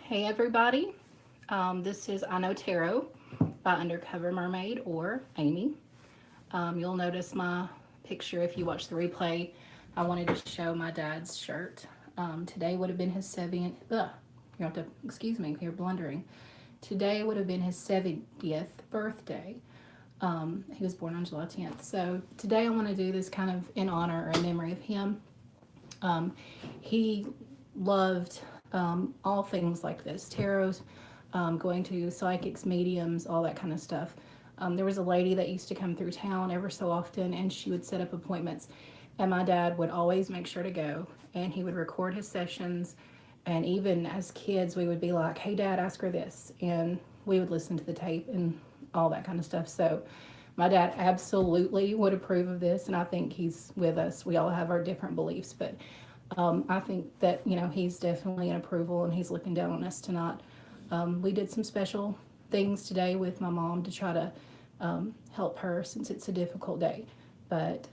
Hey everybody, this is I Know Tarot by Undercover Mermaid or Amy. You'll notice my picture if you watch the replay. I wanted to show my dad's shirt. Today would have been his 70th, you have to excuse me, you're blundering. Today would have been his 70th birthday. He was born on July 10th. So today I want to do this kind of in honor or in memory of him. He loved all things like this, tarot, going to psychics, mediums, all that kind of stuff. There was a lady that used to come through town ever so often, and she would set up appointments. And my dad would always make sure to go, and he would record his sessions. And even as kids, we would be like, "Hey, Dad, ask her this," and we would listen to the tape and all that kind of stuff. So my dad absolutely would approve of this, and I think he's with us. We all have our different beliefs, but I think that he's definitely in approval, and he's looking down on us tonight. We did some special things today with my mom to try to help her since it's a difficult day. But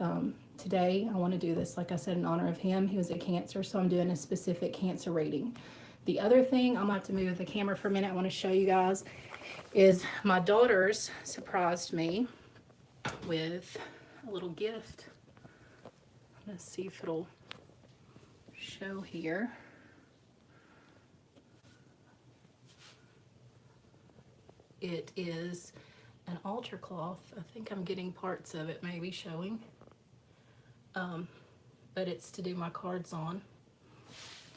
today I want to do this, like I said, in honor of him. He was a Cancer, so I'm doing a specific Cancer reading. The other thing, I'm going to have to move the camera for a minute. I want to show you guys is my daughters surprised me with a little gift. Let's see if it'll show here. It is an altar cloth. I think I'm getting parts of it maybe showing. But it's to do my cards on.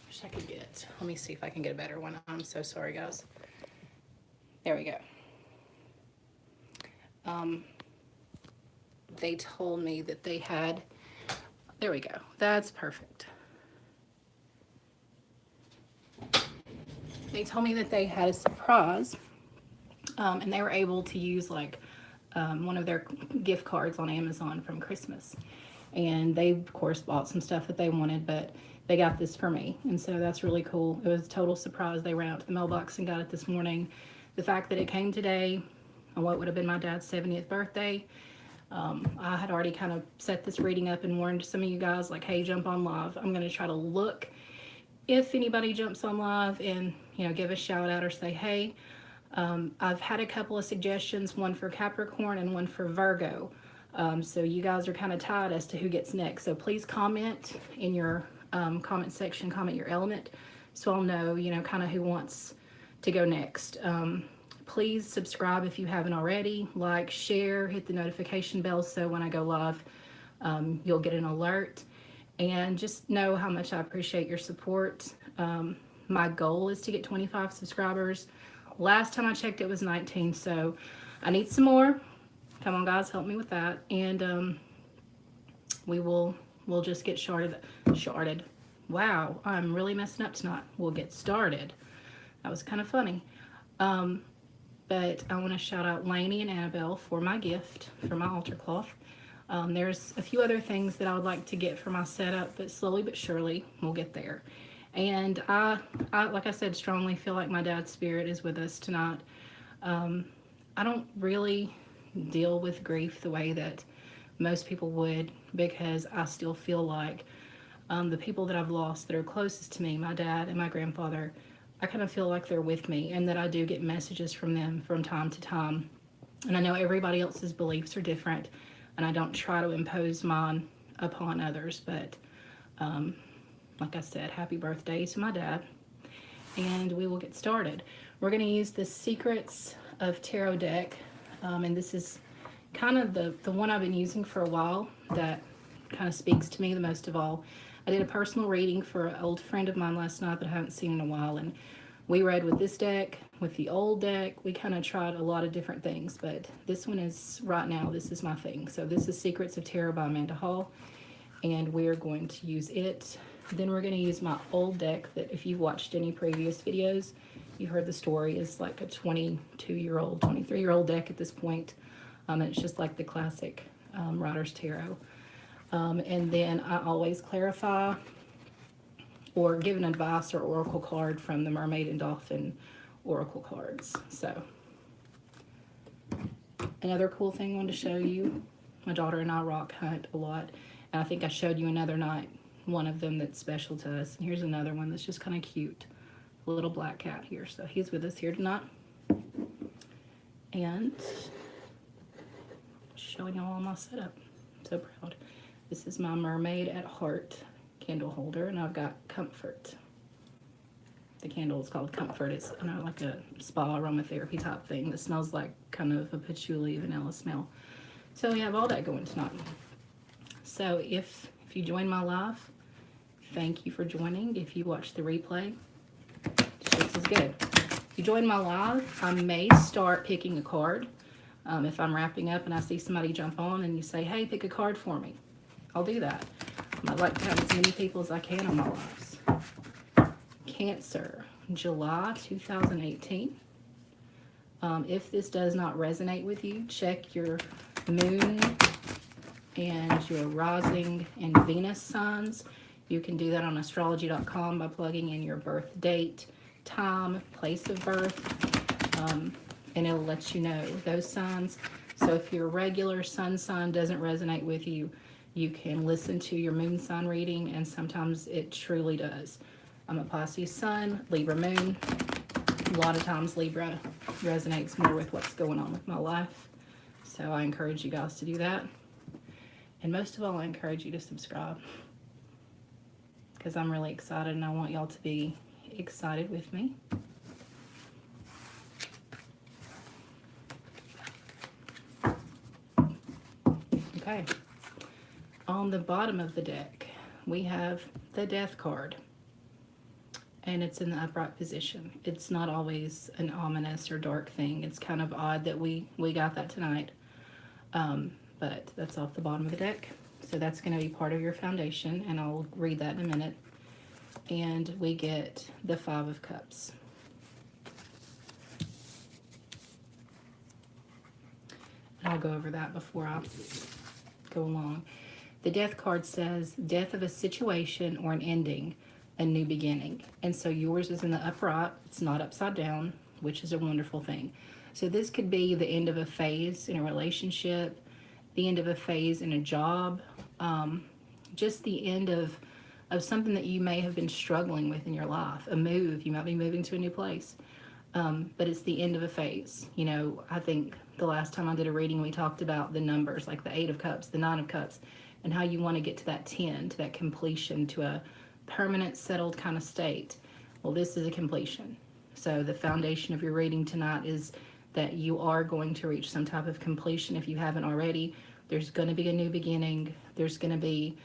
Wish I could get, let me see if I can get a better one. I'm so sorry, guys. There we go. They told me that they had, there we go. That's perfect. They told me that they had a surprise, and they were able to use like one of their gift cards on Amazon from Christmas. And they, of course, bought some stuff that they wanted, but they got this for me. And so that's really cool. It was a total surprise. They ran out to the mailbox and got it this morning. The fact that it came today on what would have been my dad's 70th birthday, I had already kind of set this reading up and warned some of you guys, like, hey, jump on live. I'm going to try to look if anybody jumps on live and, give a shout out or say, hey. I've had a couple of suggestions, one for Capricorn and one for Virgo. So you guys are kind of tied as to who gets next. So please comment in your comment section, comment your element, so I'll know, kind of who wants to go next. Please subscribe if you haven't already. Like, share, hit the notification bell so when I go live, you'll get an alert. And just know how much I appreciate your support. My goal is to get 25 subscribers. Last time I checked, it was 19, so I need some more. Come on, guys, help me with that. And we'll just get started. Wow, I'm really messing up tonight. We'll get started. That was kind of funny. But I want to shout out Lainey and Annabelle for my gift, for my altar cloth. There's a few other things that I would like to get for my setup, but slowly but surely we'll get there. And I like I said, strongly feel like my dad's spirit is with us tonight. I don't really deal with grief the way that most people would, because I still feel like the people that I've lost that are closest to me, my dad and my grandfather, I kind of feel like they're with me, and that I do get messages from them from time to time. And I know everybody else's beliefs are different, and I don't try to impose mine upon others, but like I said, happy birthday to my dad. And we will get started. We're going to use the Secrets of Tarot deck, and this is kind of the one I've been using for a while that kind of speaks to me the most of all. I did a personal reading for an old friend of mine last night that I haven't seen in a while, and we read with this deck, with the old deck. We kind of tried a lot of different things, but this one is, right now, this is my thing. So this is Secrets of Tarot by Amanda Hall, and we're going to use it. Then we're going to use my old deck that, if you've watched any previous videos, you heard the story, is like a 22-year-old, 23-year-old deck at this point. And it's just like the classic Rider's Tarot. And then I always clarify or give an advice or oracle card from the Mermaid and Dolphin oracle cards. So another cool thing I wanted to show you, my daughter and I rock hunt a lot. And I think I showed you another night one of them that's special to us. And here's another one that's just kind of cute. little black cat here. So he's with us here tonight. And showing you all my setup. So proud. This is my Mermaid at Heart candle holder, and I've got Comfort. The candle is called Comfort. It's like a spa aromatherapy type thing that smells like kind of a patchouli vanilla smell. So we have all that going tonight. So if you join my live, thank you for joining. If you watch the replay, it's just as good. If you join my live, I may start picking a card. If I'm wrapping up and I see somebody jump on and you say, hey, pick a card for me, I'll do that. I'd like to have as many people as I can on my lives. Cancer, July 2018. If this does not resonate with you, check your moon and your rising and Venus signs. You can do that on astrology.com by plugging in your birth date, time, place of birth, and it'll let you know those signs. So if your regular sun sign doesn't resonate with you, you can listen to your moon sign reading, and sometimes it truly does. I'm a Pisces sun, Libra moon. A lot of times Libra resonates more with what's going on with my life. So I encourage you guys to do that. And most of all, I encourage you to subscribe, because I'm really excited and I want y'all to be excited with me. Okay. On the bottom of the deck, we have the Death card. And it's in the upright position. It's not always an ominous or dark thing. It's kind of odd that we got that tonight. But that's off the bottom of the deck. So that's going to be part of your foundation, and I'll read that in a minute. And we get the Five of Cups. And I'll go over that before I go along. The Death card says, death of a situation or an ending, a new beginning. And so yours is in the upright. It's not upside down, which is a wonderful thing. So this could be the end of a phase in a relationship, the end of a phase in a job, just the end of something that you may have been struggling with in your life, a move. You might be moving to a new place, but it's the end of a phase. You know, I think the last time I did a reading, we talked about the numbers, like the 8 of Cups, the 9 of Cups, and how you want to get to that 10, to that completion, to a permanent, settled kind of state. Well, this is a completion. So the foundation of your reading tonight is that you are going to reach some type of completion if you haven't already. There's going to be a new beginning. There's going to be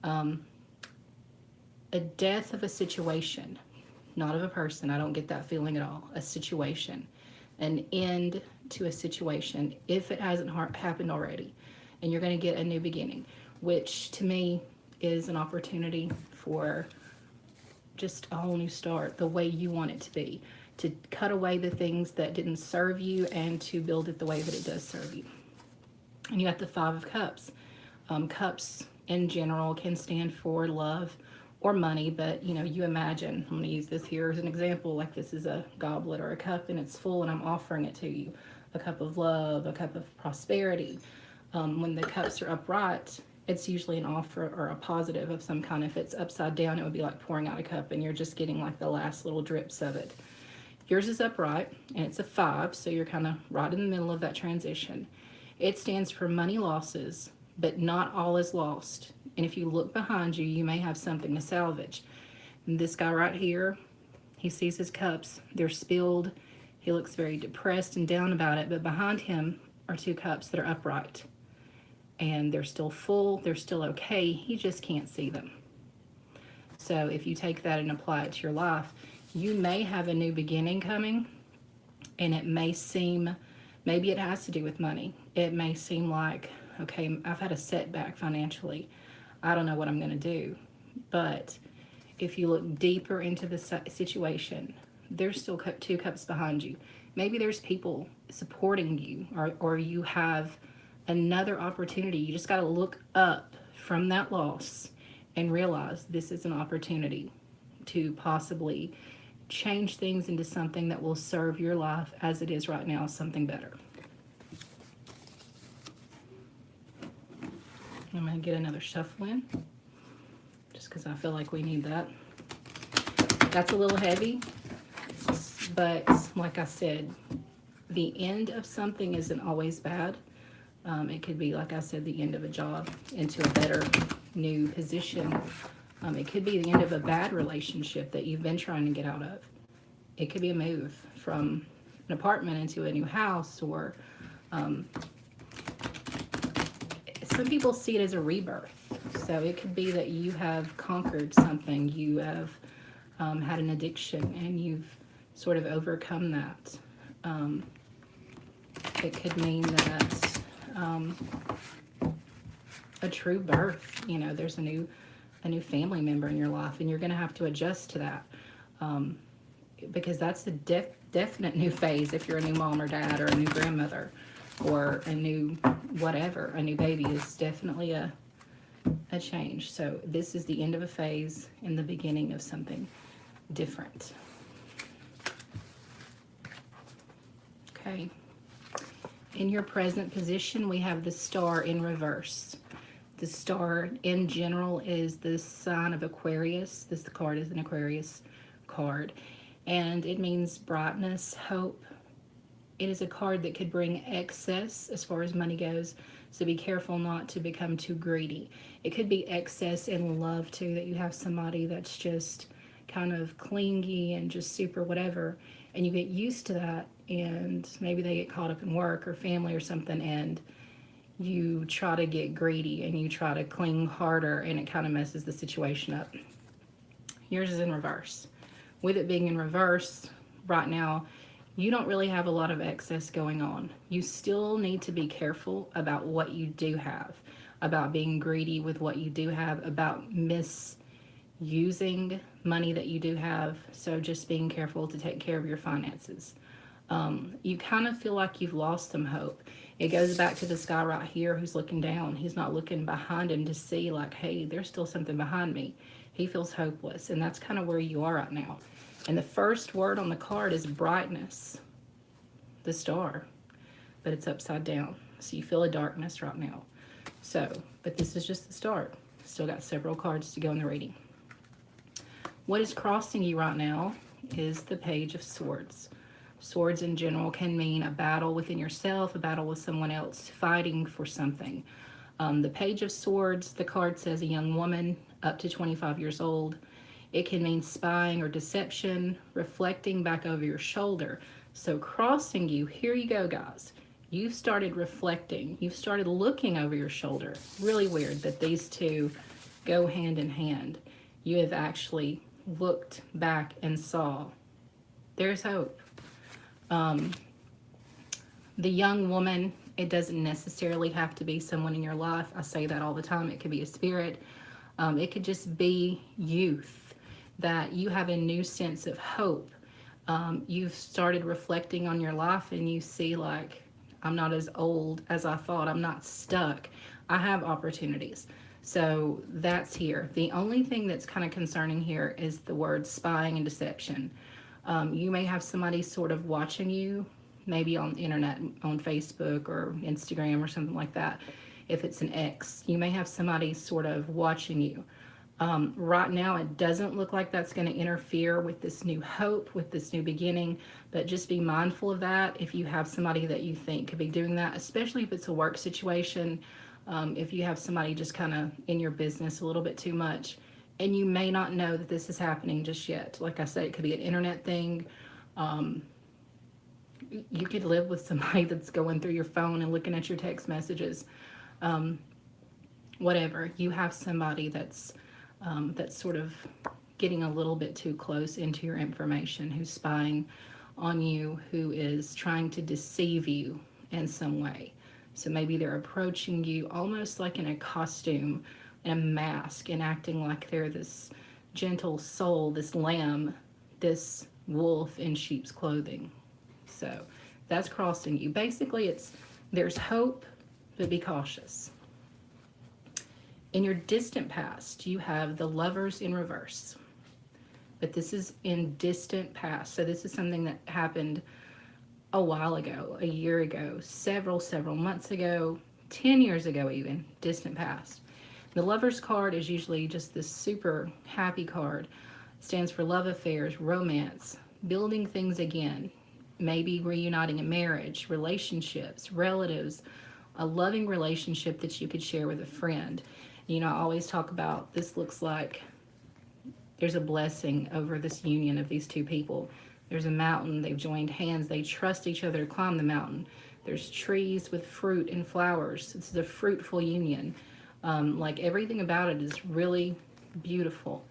a death of a situation, not of a person. I don't get that feeling at all. A situation, an end to a situation, if it hasn't happened already. And you're going to get a new beginning, which to me is an opportunity for just a whole new start, the way you want it to be, to cut away the things that didn't serve you and to build it the way that it does serve you. And you got the Five of Cups. Cups in general can stand for love or money, but you know, you imagine, I'm going to use this here as an example, like this is a goblet or a cup and it's full and I'm offering it to you. A cup of love, a cup of prosperity. When the cups are upright, it's usually an offer or a positive of some kind. If it's upside down, it would be like pouring out a cup and you're just getting like the last little drips of it. Yours is upright and it's a 5, so you're kind of right in the middle of that transition. It stands for money losses, but not all is lost. And if you look behind you, you may have something to salvage. And this guy right here, he sees his cups, they're spilled. He looks very depressed and down about it, but behind him are 2 cups that are upright. And they're still full, they're still okay, he just can't see them. So if you take that and apply it to your life, you may have a new beginning coming, and it may seem, maybe it has to do with money. It may seem like, okay, I've had a setback financially. I don't know what I'm going to do. But if you look deeper into the situation, there's still 2 cups behind you. Maybe there's people supporting you, or you have another opportunity. You just got to look up from that loss and realize this is an opportunity to possibly change things into something that will serve your life as it is right now, something better. I'm going to get another shuffle in, just because I feel like we need that. That's a little heavy. But like I said, the end of something isn't always bad. It could be, like I said, the end of a job into a better new position. It could be the end of a bad relationship that you've been trying to get out of. It could be a move from an apartment into a new house, or some people see it as a rebirth. So it could be that you have conquered something, you have had an addiction, and you've sort of overcome that. It could mean that a true birth. You know, there's a new family member in your life, and you're going to have to adjust to that, because that's a definite new phase. If you're a new mom or dad, or a new grandmother, or a new whatever, a new baby is definitely a change. So this is the end of a phase and the beginning of something different. Okay. In your present position, we have the star in reverse. The star in general is the sign of Aquarius. This card is an Aquarius card, and it means brightness, hope. It is a card that could bring excess as far as money goes, so be careful not to become too greedy. It could be excess in love too, that you have somebody that's just kind of clingy and just super whatever, and you get used to that, and maybe they get caught up in work or family or something, and you try to get greedy and you try to cling harder, and it kind of messes the situation up. Yours is in reverse. With it being in reverse right now, you don't really have a lot of excess going on. You still need to be careful about what you do have, about being greedy with what you do have, about misusing money that you do have. So just being careful to take care of your finances. You kind of feel like you've lost some hope. It goes back to this guy right here who's looking down. He's not looking behind him to see like, hey, there's still something behind me. He feels hopeless, and that's kind of where you are right now. And the first word on the card is brightness, the star, but it's upside down. So you feel a darkness right now. So, but this is just the start. Still got several cards to go in the reading. What is crossing you right now is the Page of Swords. Swords in general can mean a battle within yourself, a battle with someone else, fighting for something. The Page of Swords, the card says a young woman up to 25 years old. It can mean spying or deception, reflecting back over your shoulder. So crossing you, here you go, guys. You've started reflecting. You've started looking over your shoulder. Really weird that these two go hand in hand. You have actually looked back and saw there's hope. The young woman, it doesn't necessarily have to be someone in your life. I say that all the time. It could be a spirit. It could just be youth, that you have a new sense of hope. You've started reflecting on your life, and you see like, I'm not as old as I thought. I'm not stuck. I have opportunities. So that's here. The only thing that's kind of concerning here is the word spying and deception. You may have somebody sort of watching you, maybe on the internet, on Facebook or Instagram or something like that. If it's an ex, you may have somebody sort of watching you. Right now, it doesn't look like that's going to interfere with this new hope, with this new beginning, but just be mindful of that if you have somebody that you think could be doing that, especially if it's a work situation. If you have somebody just kind of in your business a little bit too much, and you may not know that this is happening just yet. Like I said, it could be an internet thing. You could live with somebody that's going through your phone and looking at your text messages. Whatever. You have somebody that's sort of getting a little bit too close into your information, who's spying on you, who is trying to deceive you in some way. So maybe they're approaching you almost like in a costume, in a mask, and acting like they're this gentle soul, this lamb, this wolf in sheep's clothing. So that's crossing you. Basically, there's hope, but be cautious. In your distant past, you have the Lovers in reverse. But this is in distant past. So this is something that happened a while ago, a year ago, several months ago, 10 years ago even, distant past. The Lovers card is usually just this super happy card. It stands for love affairs, romance, building things again, maybe reuniting a marriage, relationships, relatives, a loving relationship that you could share with a friend. You know, I always talk about this looks like there's a blessing over this union of these two people. There's a mountain, they've joined hands, they trust each other to climb the mountain. There's trees with fruit and flowers. It's a fruitful union. Like everything about it is really beautiful.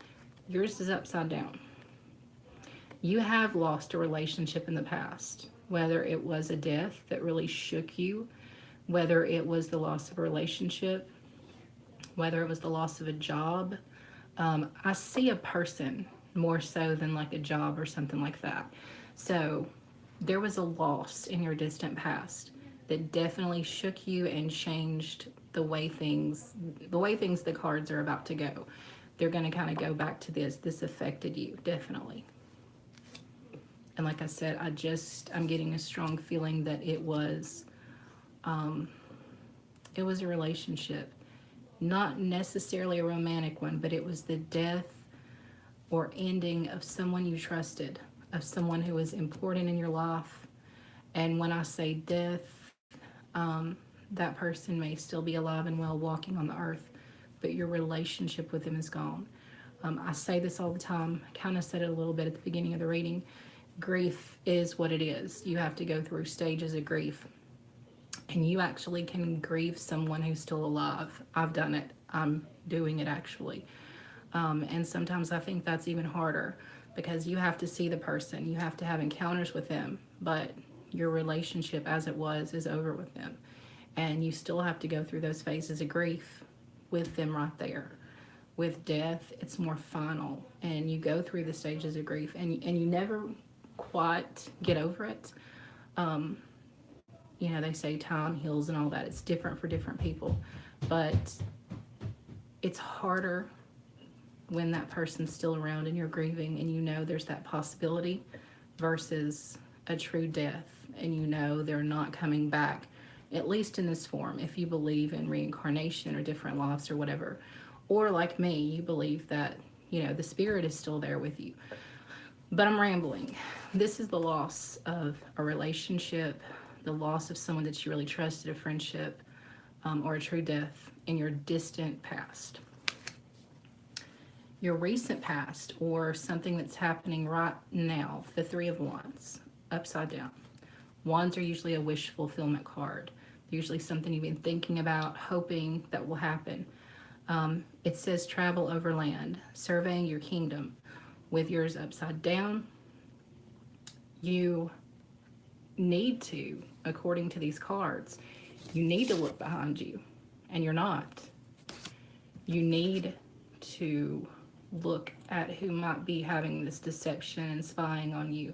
Yours is upside down. You have lost a relationship in the past, whether it was a death that really shook you, whether it was the loss of a relationship, whether it was the loss of a job. I see a person more so than like a job or something like that. So there was a loss in your distant past that definitely shook you and changed the way things the cards are about to go. They're going to kind of go back to this affected you definitely. And like I said, I'm getting a strong feeling that it was a relationship, not necessarily a romantic one, but it was the death or ending of someone you trusted, of someone who was important in your life. And when I say death, that person may still be alive and well walking on the earth, but your relationship with them is gone. I say this all the time. I kind of said it a little bit at the beginning of the reading. Grief is what it is. You have to go through stages of grief. And you actually can grieve someone who's still alive. I've done it. I'm doing it actually. And sometimes I think that's even harder because you have to see the person, you have to have encounters with them, but your relationship as it was is over with them. And you still have to go through those phases of grief with them right there. With death, it's more final, and you go through the stages of grief, and you never quite get over it. Um, you know, they say time heals and all that. It's different for different people, but it's harder when that person's still around and you're grieving and you know there's that possibility versus a true death and you know they're not coming back, at least in this form, if you believe in reincarnation or different lives or whatever. Or like me, you believe that, you know, the spirit is still there with you. But I'm rambling. This is the loss of a relationship, the loss of someone that you really trusted, a friendship, or a true death in your distant past. Your recent past, or something that's happening right now, the Three of Wands, upside down. Wands are usually a wish fulfillment card. They're usually something you've been thinking about, hoping that will happen. It says travel over land, surveying your kingdom. With yours upside down, you need to, according to these cards, you need to look behind you, and you're not. You need to look at who might be having this deception and spying on you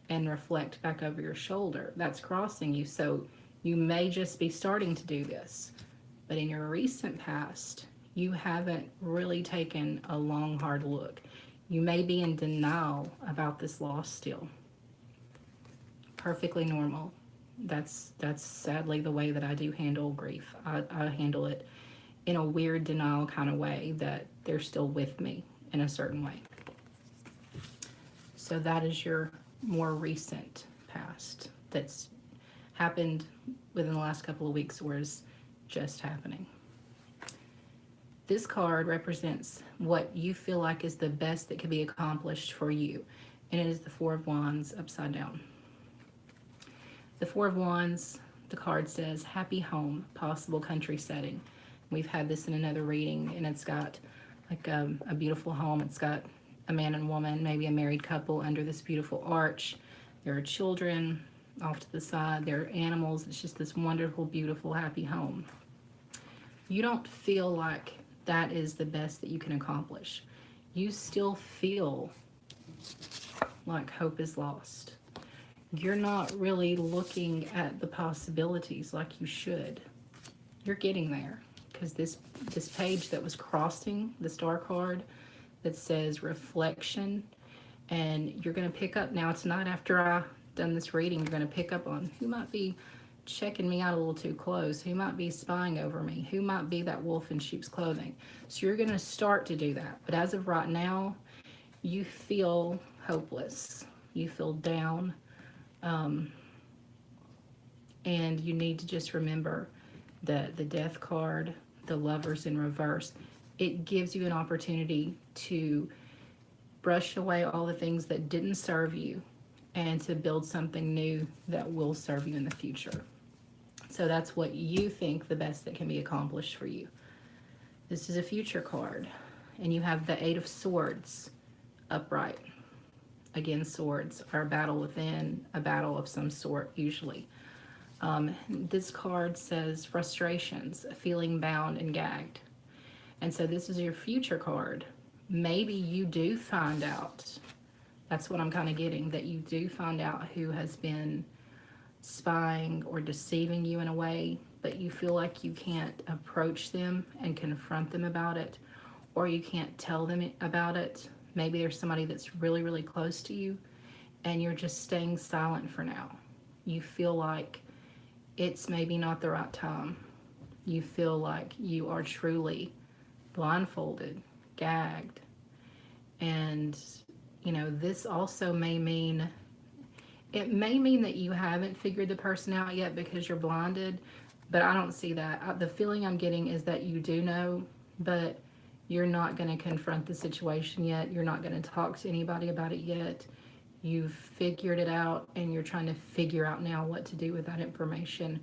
and reflect back over your shoulder. That's crossing you. So you may just be starting to do this, but in your recent past, you haven't really taken a long, hard look. You may be in denial about this loss still. Perfectly normal. That's sadly the way that I do handle grief. I handle it in a weird denial kind of way that they're still with me in a certain way. So that is your more recent past that's happened within the last couple of weeks or is just happening. This card represents what you feel like is the best that can be accomplished for you, and it is the Four of Wands upside down. The Four of Wands, the card says happy home, possible country setting. We've had this in another reading, and it's got like a beautiful home. It's got a man and woman, maybe a married couple under this beautiful arch. There are children off to the side. There are animals. It's just this wonderful, beautiful, happy home. You don't feel like that is the best that you can accomplish. You still feel like hope is lost. You're not really looking at the possibilities like you should. You're getting there because this page that was crossing the star card that says reflection, and you're going to pick up now tonight after I done this reading, you're going to pick up on who might be checking me out a little too close, who might be spying over me, who might be that wolf in sheep's clothing. So you're going to start to do that. But as of right now, you feel hopeless. you feel down, um, and you need to just remember that the death card, the lovers in reverse, it gives you an opportunity to brush away all the things that didn't serve you and to build something new that will serve you in the future. So that's what you think the best that can be accomplished for you. This is a future card, and you have the Eight of Swords upright. Again, swords are a battle within, a battle of some sort, usually. This card says frustrations, feeling bound and gagged. And so this is your future card. Maybe you do find out, that's what I'm kind of getting, that you do find out who has been spying or deceiving you in a way, but you feel like you can't approach them and confront them about it, or you can't tell them about it. Maybe there's somebody that's really, really close to you, and you're just staying silent for now. You feel like it's maybe not the right time. You feel like you are truly blindfolded, gagged. And, this also may mean, it may mean that you haven't figured the person out yet because you're blinded, but I don't see that. The feeling I'm getting is that you do know, but you're not going to confront the situation yet. You're not going to talk to anybody about it yet. You've figured it out, and you're trying to figure out now what to do with that information,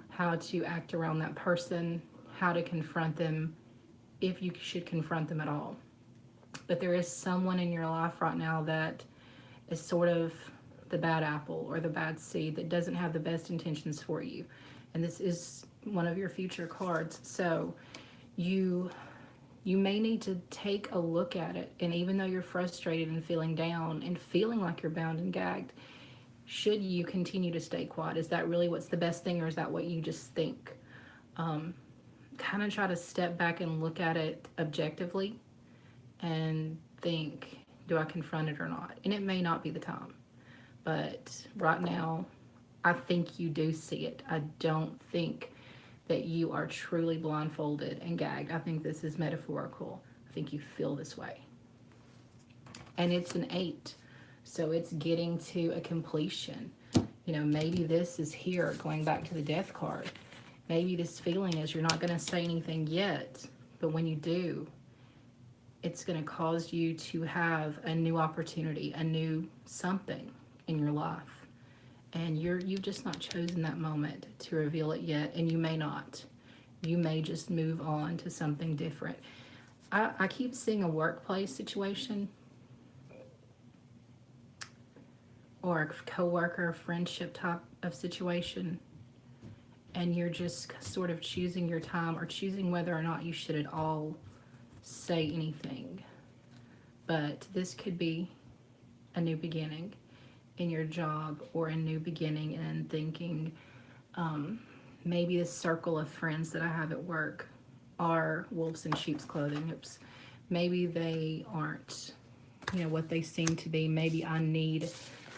how to act around that person, how to confront them, if you should confront them at all. But there is someone in your life right now that is sort of the bad apple or the bad seed that doesn't have the best intentions for you. And this is one of your future cards. So you may need to take a look at it. And even though you're frustrated and feeling down and feeling like you're bound and gagged, should you continue to stay quiet? Is that really what's the best thing, or is that what you just think? Kind of try to step back and look at it objectively and think, do I confront it or not? And it may not be the time. But right now, I think you do see it. I don't think that you are truly blindfolded and gagged. I think this is metaphorical. I think you feel this way. And it's an 8. So it's getting to a completion. Maybe this is here, going back to the death card. Maybe this feeling is you're not going to say anything yet, but when you do, it's going to cause you to have a new opportunity, a new something in your life. And you've just not chosen that moment to reveal it yet, and you may not. You may just move on to something different. I keep seeing a workplace situation, or a co-worker, friendship type of situation, and you're just sort of choosing your time, or choosing whether or not you should at all say anything. But this could be a new beginning in your job, or a new beginning in thinking, maybe this circle of friends that I have at work are wolves in sheep's clothing. Oops. Maybe they aren't, what they seem to be. Maybe I need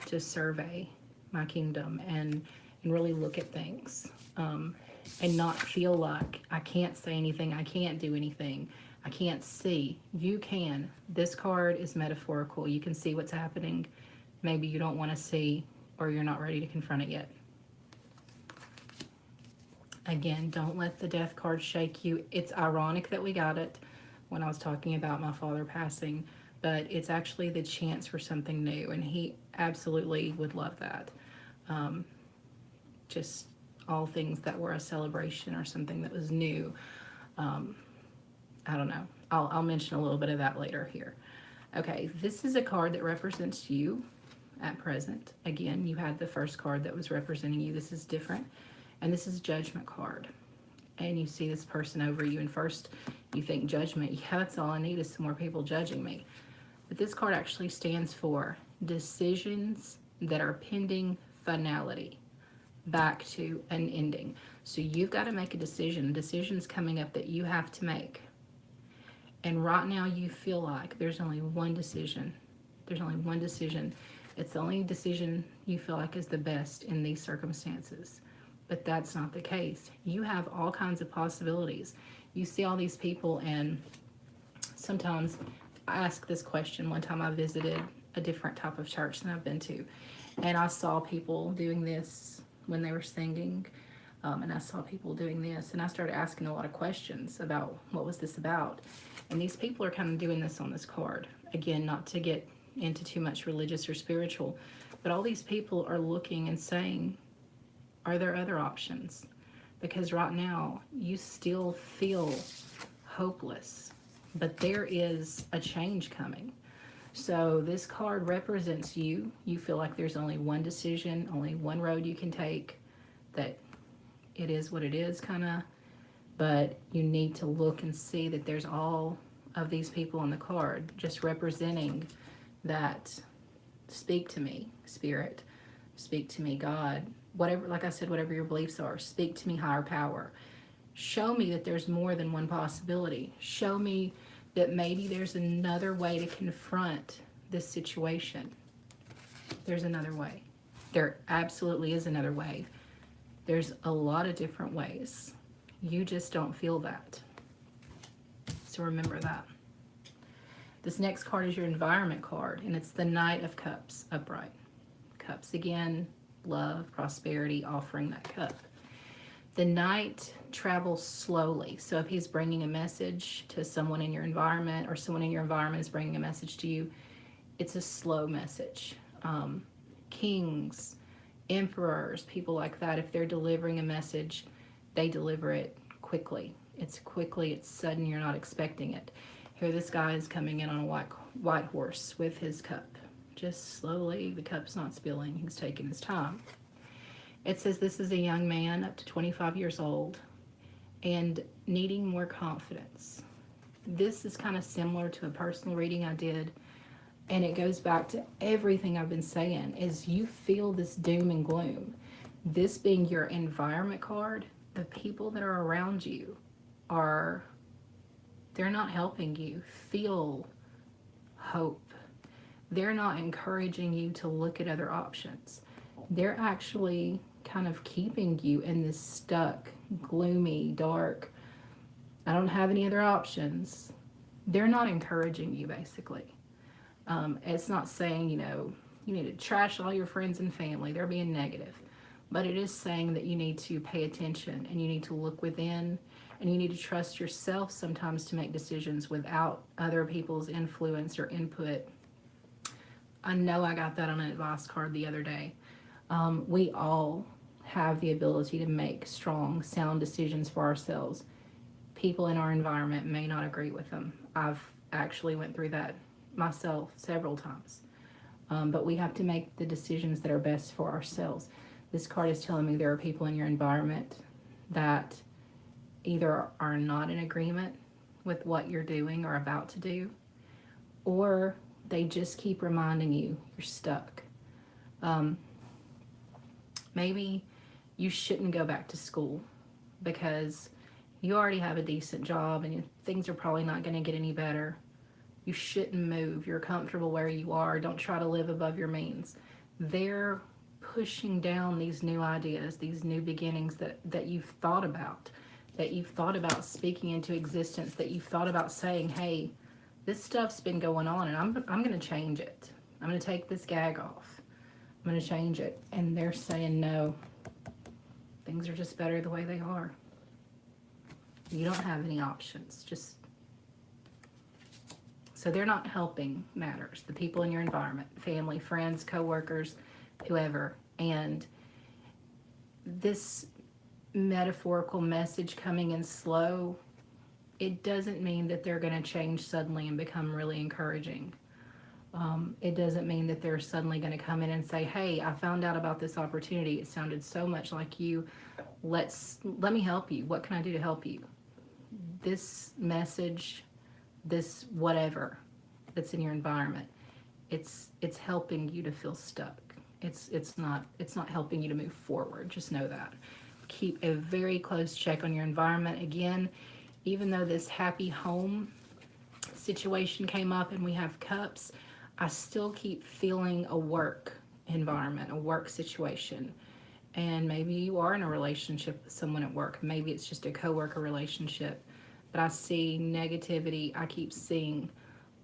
to survey my kingdom and really look at things, and not feel like I can't say anything, I can't do anything, I can't see. You can. This card is metaphorical. You can see what's happening. Maybe you don't want to see, or you're not ready to confront it yet. Again, don't let the death card shake you. It's ironic that we got it when I was talking about my father passing, but it's actually the chance for something new, and he absolutely would love that. Just all things that were a celebration or something that was new. I don't know. I'll mention a little bit of that later here. Okay, this is a card that represents you at present. Again, you had the first card that was representing you. This is different. And this is Judgment card. And you see this person over you, and first you think judgment. Yeah, that's all I need, is some more people judging me. But this card actually stands for decisions that are pending finality, back to an ending. So you've got to make a decision. Decision's coming up that you have to make. And right now you feel like there's only one decision. There's only one decision. It's the only decision you feel like is the best in these circumstances. But that's not the case. You have all kinds of possibilities. You see all these people, and sometimes I ask this question. One time I visited a different type of church than I've been to. And I saw people doing this when they were singing. And I saw people doing this, and I started asking a lot of questions about what was this about. And these people are kind of doing this on this card. Again, not to get into too much religious or spiritual, but all these people are looking and saying, are there other options? Because right now you still feel hopeless, but there is a change coming. So this card represents you. You feel like there's only one decision, only one road you can take, that it is what it is, kind of. But you need to look and see that there's all of these people on the card just representing that. Speak to me, Spirit. Speak to me, God. Whatever, like I said, whatever your beliefs are, speak to me, higher power. Show me that there's more than one possibility. Show me that maybe there's another way to confront this situation. There's another way. There absolutely is another way. There's a lot of different ways. You just don't feel that. So remember that. This next card is your environment card, and it's the Knight of Cups upright. Cups again, love, prosperity, offering that cup. The Knight travels slowly. So if he's bringing a message to someone in your environment, or someone in your environment is bringing a message to you, it's a slow message. Kings, emperors, people like that, if they're delivering a message, they deliver it quickly. It's quickly, it's sudden, you're not expecting it. Here this guy is coming in on a white horse with his cup. Just slowly, the cup's not spilling, he's taking his time. It says this is a young man up to 25 years old and needing more confidence. This is kind of similar to a personal reading I did, and it goes back to everything I've been saying, is you feel this doom and gloom. This being your environment card, the people that are around you they're not helping you feel hope. They're not encouraging you to look at other options. They're actually kind of keeping you in this stuck, gloomy, dark, I don't have any other options. They're not encouraging you, basically. It's not saying, you need to trash all your friends and family. They're being negative. But it is saying that you need to pay attention and you need to look within and you need to trust yourself sometimes to make decisions without other people's influence or input. I know I got that on an advice card the other day. We all have the ability to make strong, sound decisions for ourselves. People in our environment may not agree with them. I've actually went through that myself several times. But we have to make the decisions that are best for ourselves. This card is telling me there are people in your environment that either are not in agreement with what you're doing or about to do, or they just keep reminding you you're stuck. Maybe you shouldn't go back to school because you already have a decent job and things are probably not going to get any better. You shouldn't move. You're comfortable where you are. Don't try to live above your means. They're pushing down these new ideas, these new beginnings that you've thought about, speaking into existence, that you've thought about saying, hey, this stuff's been going on and I'm going to change it. I'm going to take this gag off. I'm going to change it. And they're saying, no, things are just better the way they are. You don't have any options. So they're not helping matters. The people in your environment, family, friends, co-workers, whoever. And this metaphorical message coming in slow, it doesn't mean that they're going to change suddenly and become really encouraging. It doesn't mean that they're suddenly going to come in and say, hey, I found out about this opportunity. It sounded so much like you. Let me help you. What can I do to help you? This message, this whatever that's in your environment, it's helping you to feel stuck. It's not helping you to move forward. Just know that. Keep a very close check on your environment. Again, even though this happy home situation came up and we have cups, I still keep feeling a work environment, a work situation. And maybe you are in a relationship with someone at work. Maybe it's just a coworker relationship. But I see negativity. I keep seeing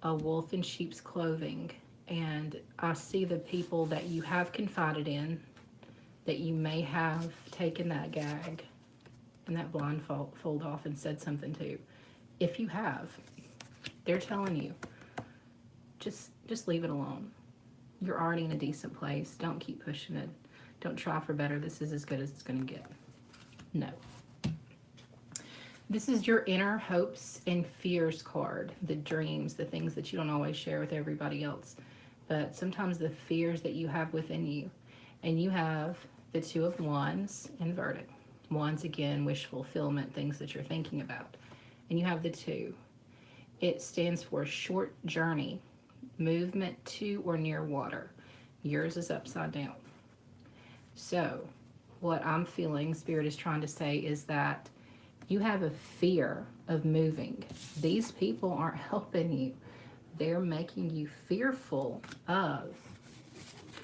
a wolf in sheep's clothing. And I see the people that you have confided in, that you may have taken that gag and that blindfold off and said something to. If you have, they're telling you, just leave it alone. You're already in a decent place. Don't keep pushing it. Don't try for better. This is as good as it's going to get. No. This is your inner hopes and fears card. The dreams, the things that you don't always share with everybody else. But sometimes the fears that you have within you. And you have the Two of Wands inverted. Wands, again, wish fulfillment, things that you're thinking about. And you have the Two. It stands for short journey, movement to or near water. Yours is upside down. So what I'm feeling Spirit is trying to say is that you have a fear of moving. These people aren't helping you. They're making you fearful of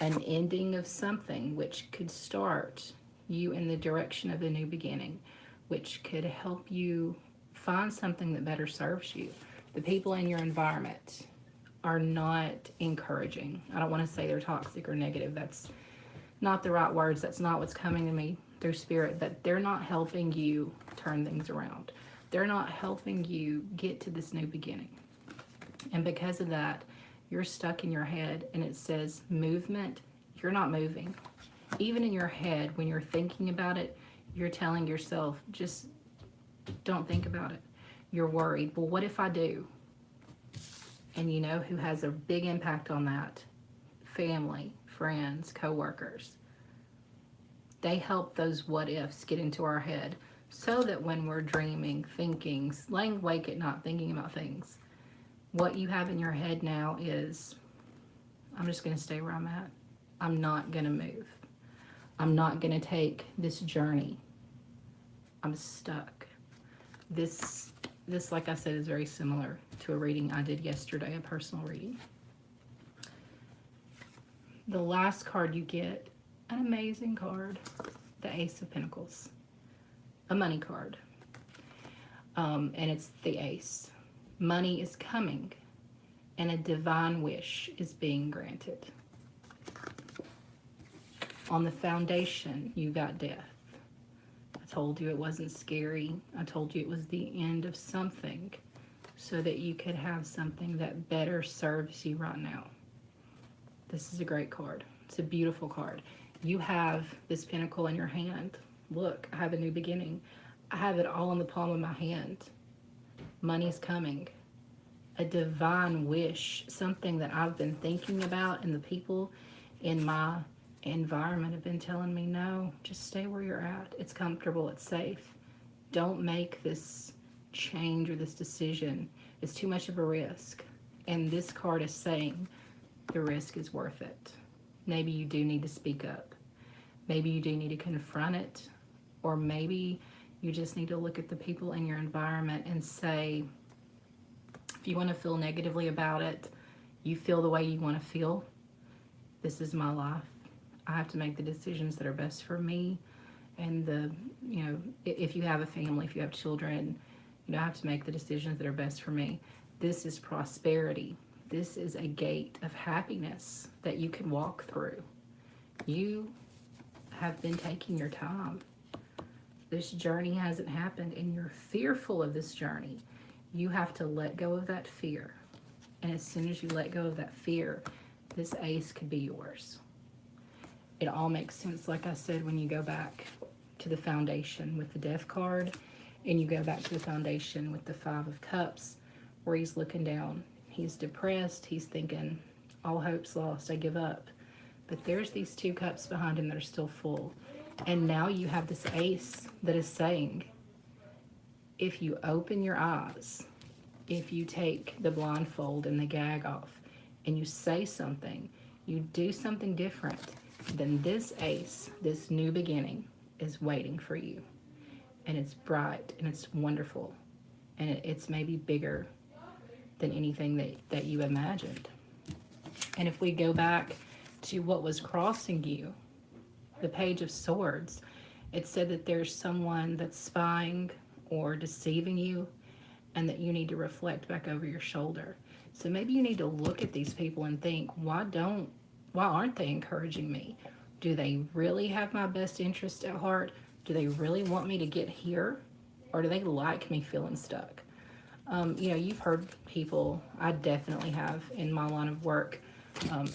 an ending of something, which could start you in the direction of a new beginning, which could help you find something that better serves you. The people in your environment are not encouraging. I don't want to say they're toxic or negative. That's not the right words. That's not what's coming to me through Spirit. That they're not helping you turn things around. They're not helping you get to this new beginning. And because of that, you're stuck in your head and it says movement. You're not moving. Even in your head, when you're thinking about it, you're telling yourself, just don't think about it. You're worried. Well, what if I do? And you know who has a big impact on that? Family, friends, co-workers. They help those what ifs get into our head so that when we're dreaming, thinking, laying awake at night thinking about things, what you have in your head now is, I'm just going to stay where I'm at. I'm not going to move. I'm not going to take this journey. I'm stuck. This, like I said, is very similar to a reading I did yesterday, a personal reading. The last card you get, an amazing card, the Ace of Pentacles, a money card. And it's the Ace. Money is coming, and a divine wish is being granted. On the foundation, you got death. I told you it wasn't scary. I told you it was the end of something so that you could have something that better serves you right now. This is a great card. It's a beautiful card. You have this pentacle in your hand. Look, I have a new beginning. I have it all in the palm of my hand. Money's coming. A divine wish, something that I've been thinking about, and the people in my environment have been telling me, no, just stay where you're at. It's comfortable, it's safe. Don't make this change or this decision. It's too much of a risk. And this card is saying the risk is worth it. Maybe you do need to speak up. Maybe you do need to confront it. Or maybe you just need to look at the people in your environment and say, if you want to feel negatively about it, you feel the way you want to feel. This is my life. I have to make the decisions that are best for me. And if you have a family, if you have children, I have to make the decisions that are best for me. This is prosperity. This is a gate of happiness that you can walk through. You have been taking your time. This journey hasn't happened and you're fearful of this journey. You have to let go of that fear. And as soon as you let go of that fear, this ace could be yours. It all makes sense, like I said, when you go back to the foundation with the death card and you go back to the foundation with the Five of Cups where he's looking down. He's depressed. He's thinking, all hope's lost. I give up. But there's these two cups behind him that are still full. And now you have this ace that is saying, if you open your eyes, if you take the blindfold and the gag off, and you say something, you do something different, then this ace, this new beginning, is waiting for you. And it's bright, and it's wonderful, and it's maybe bigger than anything that you imagined. And if we go back to what was crossing you, the Page of Swords, it said that there's someone that's spying or deceiving you and that you need to reflect back over your shoulder. So maybe you need to look at these people and think, why aren't they encouraging me? Do they really have my best interest at heart? Do they really want me to get here? Or do they like me feeling stuck? You've heard people, I definitely have in my line of work. Um,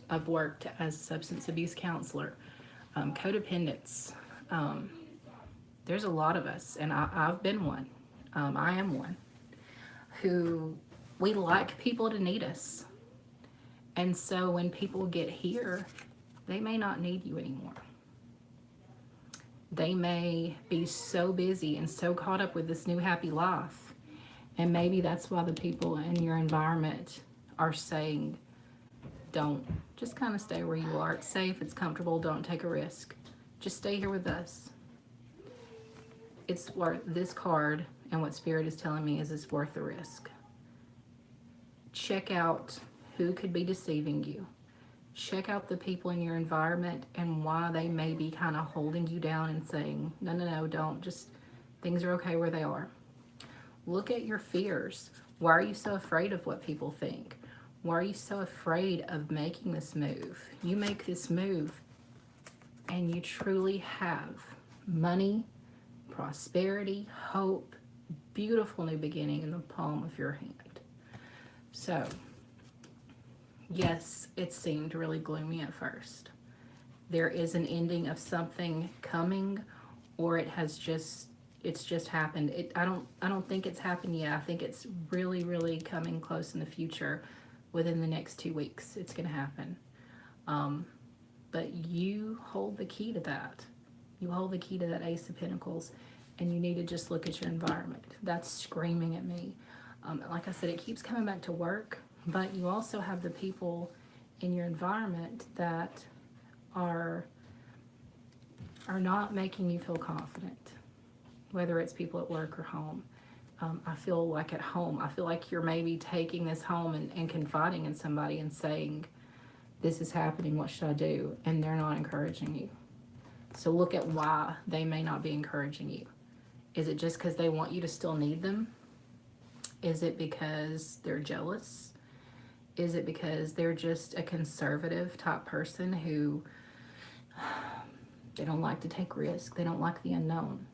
I've worked as a substance abuse counselor, codependents. Um, there's a lot of us, and I've been one. I am one who we like people to need us. And so when people get here, they may not need you anymore. They may be so busy and so caught up with this new happy life. And maybe that's why the people in your environment are saying, don't, just kind of stay where you are. It's safe, it's comfortable, don't take a risk. Just stay here with us. It's worth this card, and what Spirit is telling me is it's worth the risk. Check out who could be deceiving you. Check out the people in your environment and why they may be kind of holding you down and saying, no, don't. Just, things are okay where they are. Look at your fears. Why are you so afraid of what people think? Why are you so afraid of making this move? You make this move and you truly have money, prosperity, hope, beautiful new beginning in the palm of your hand. So, yes, it seemed really gloomy at first. There is an ending of something coming, or it's just happened. I don't think it's happened yet. I think it's really, really coming close in the future. Within the next 2 weeks, it's going to happen. But you hold the key to that. You hold the key to that Ace of Pentacles, and you need to just look at your environment. That's screaming at me. Like I said, it keeps coming back to work, but you also have the people in your environment that are not making you feel confident, whether it's people at work or home. I feel like at home, I feel like you're maybe taking this home and confiding in somebody and saying, this is happening, what should I do? And they're not encouraging you. So look at why they may not be encouraging you. Is it just because they want you to still need them? Is it because they're jealous? Is it because they're just a conservative type person who they don't like to take risks? They don't like the unknown.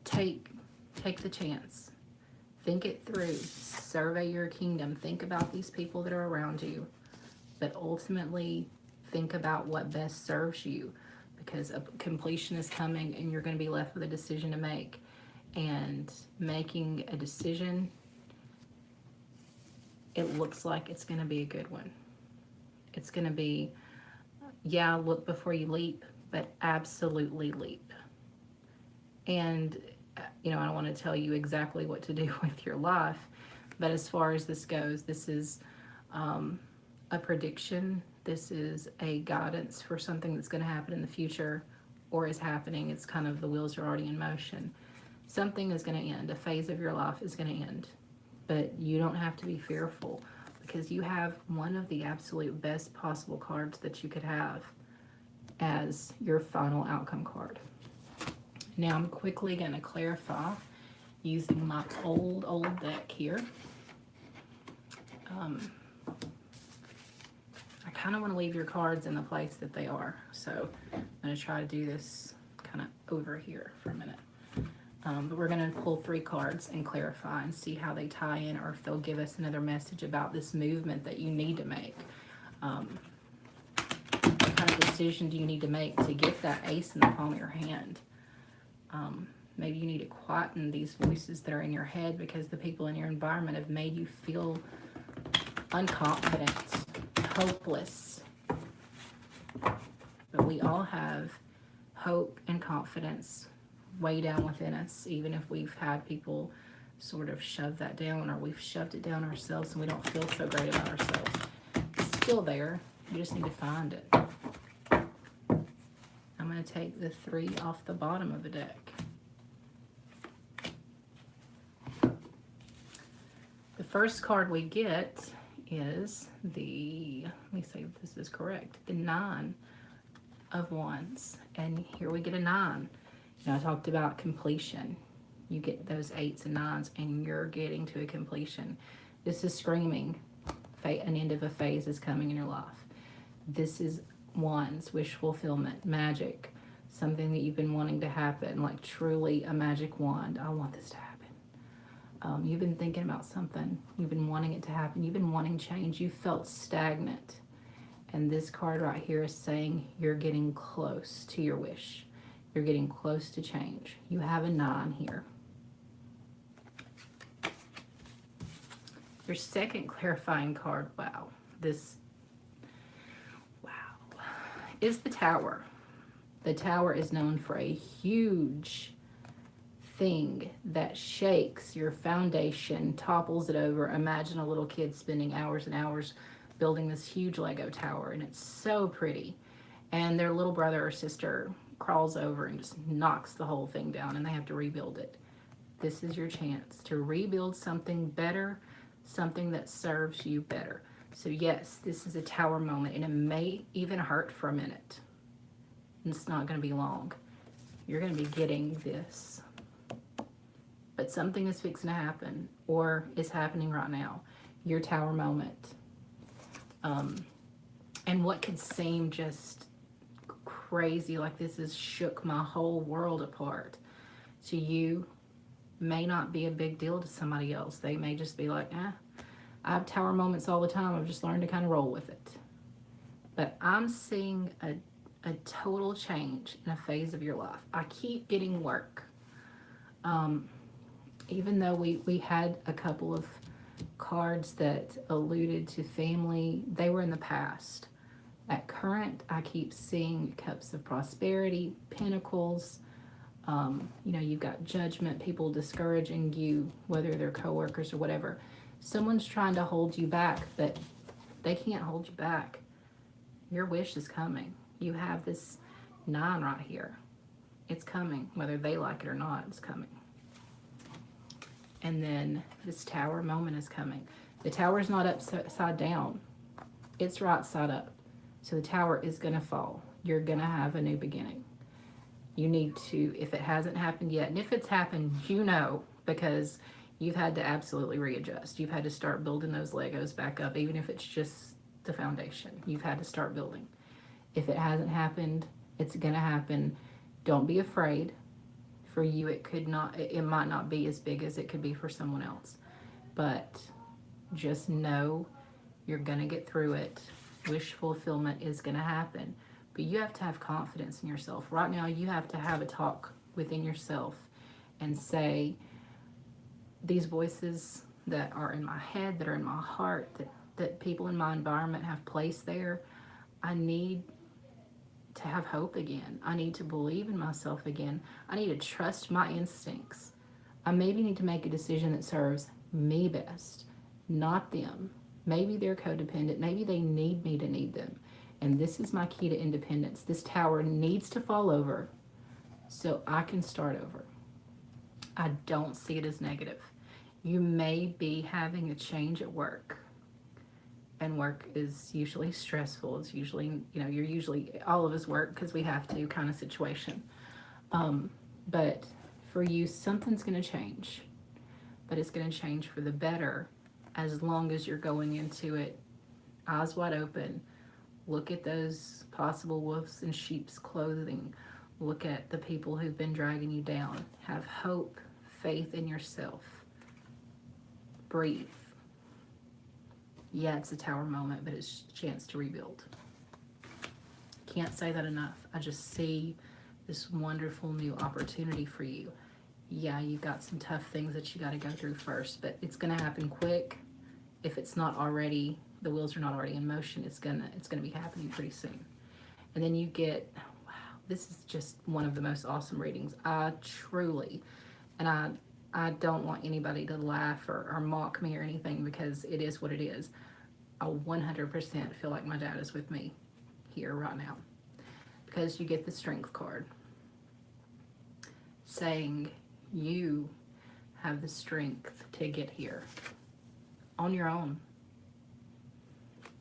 Take the chance. Think it through. Survey your kingdom. Think about these people that are around you. But ultimately, think about what best serves you, because a completion is coming and you're going to be left with a decision to make. And making a decision, it looks like it's going to be a good one. It's going to be, yeah, look before you leap, but absolutely leap. And, I don't want to tell you exactly what to do with your life, but as far as this goes, this is a prediction. This is a guidance for something that's going to happen in the future or is happening. It's kind of the wheels are already in motion. Something is going to end. A phase of your life is going to end. But you don't have to be fearful, because you have one of the absolute best possible cards that you could have as your final outcome card. Now I'm quickly going to clarify using my old deck here. I kind of want to leave your cards in the place that they are. So I'm going to try to do this kind of over here for a minute. But we're going to pull 3 cards and clarify and see how they tie in, or if they'll give us another message about this movement that you need to make. What kind of decision do you need to make to get that ace in the palm of your hand? Maybe you need to quieten these voices that are in your head, because the people in your environment have made you feel unconfident, hopeless. But we all have hope and confidence way down within us, even if we've had people sort of shove that down, or we've shoved it down ourselves and we don't feel so great about ourselves. It's still there. You just need to find it. I'm going to take the 3 off the bottom of the deck. The first card we get is let me see if this is correct, the 9 of Wands. And here we get a 9. I talked about completion. You get those 8s and 9s, and you're getting to a completion. This is screaming an end of a phase is coming in your life. This is wands, wish fulfillment, magic, something that you've been wanting to happen, like truly a magic wand. I want this to happen. You've been thinking about something. You've been wanting it to happen. You've been wanting change. You felt stagnant. And this card right here is saying you're getting close to your wish. You're getting close to change. You have a 9 here. Your second clarifying card, wow, is the Tower. The Tower is known for a huge thing that shakes your foundation, topples it over. Imagine a little kid spending hours and hours building this huge Lego tower, and it's so pretty. And their little brother or sister crawls over and just knocks the whole thing down, and they have to rebuild it. This is your chance to rebuild something better, something that serves you better. So yes, this is a tower moment, and it may even hurt for a minute. It's not going to be long. You're going to be getting this. But something is fixing to happen, or is happening right now. Your tower moment. And what could seem just crazy, like this has shook my whole world apart, to you may not be a big deal to somebody else. They may just be like, I have tower moments all the time. I've just learned to kind of roll with it. But I'm seeing a total change in a phase of your life. I keep getting work. Even though we had a couple of cards that alluded to family, they were in the past. At current, I keep seeing cups of prosperity, pentacles. You've got judgment, people discouraging you, whether they're coworkers or whatever. Someone's trying to hold you back, but they can't hold you back. Your wish is coming. You have this 9 right here. It's coming, whether they like it or not, it's coming. And then this tower moment is coming. The tower is not upside down. It's right side up. So the tower is going to fall. You're going to have a new beginning. You need to, if it hasn't happened yet, and if it's happened, because you've had to absolutely readjust. You've had to start building those Legos back up, even if it's just the foundation. You've had to start building. If it hasn't happened, it's going to happen. Don't be afraid. For you, it might not be as big as it could be for someone else. But just know you're going to get through it. Wish fulfillment is going to happen. But you have to have confidence in yourself. Right now, you have to have a talk within yourself and say, these voices that are in my head, that are in my heart, that people in my environment have placed there, I need to have hope again. I need to believe in myself again. I need to trust my instincts. I maybe need to make a decision that serves me best, not them. Maybe they're codependent. Maybe they need me to need them. And this is my key to independence. This tower needs to fall over so I can start over. I don't see it as negative. You may be having a change at work. And work is usually stressful. It's usually, all of us work because we have to kind of situation. But for you, something's going to change. But it's going to change for the better as long as you're going into it eyes wide open. Look at those possible wolves in sheep's clothing. Look at the people who've been dragging you down. Have hope, faith in yourself. Breathe. Yeah, it's a tower moment, but it's a chance to rebuild. Can't say that enough. I just see this wonderful new opportunity for you. Yeah, you've got some tough things that you got to go through first, but it's going to happen quick. If it's not already, the wheels are not already in motion, it's gonna be happening pretty soon. And then you get, wow, this is just one of the most awesome readings. I truly, and I don't want anybody to laugh or mock me or anything, because it is what it is. I 100% feel like my dad is with me here right now, because you get the Strength card saying you have the strength to get here on your own.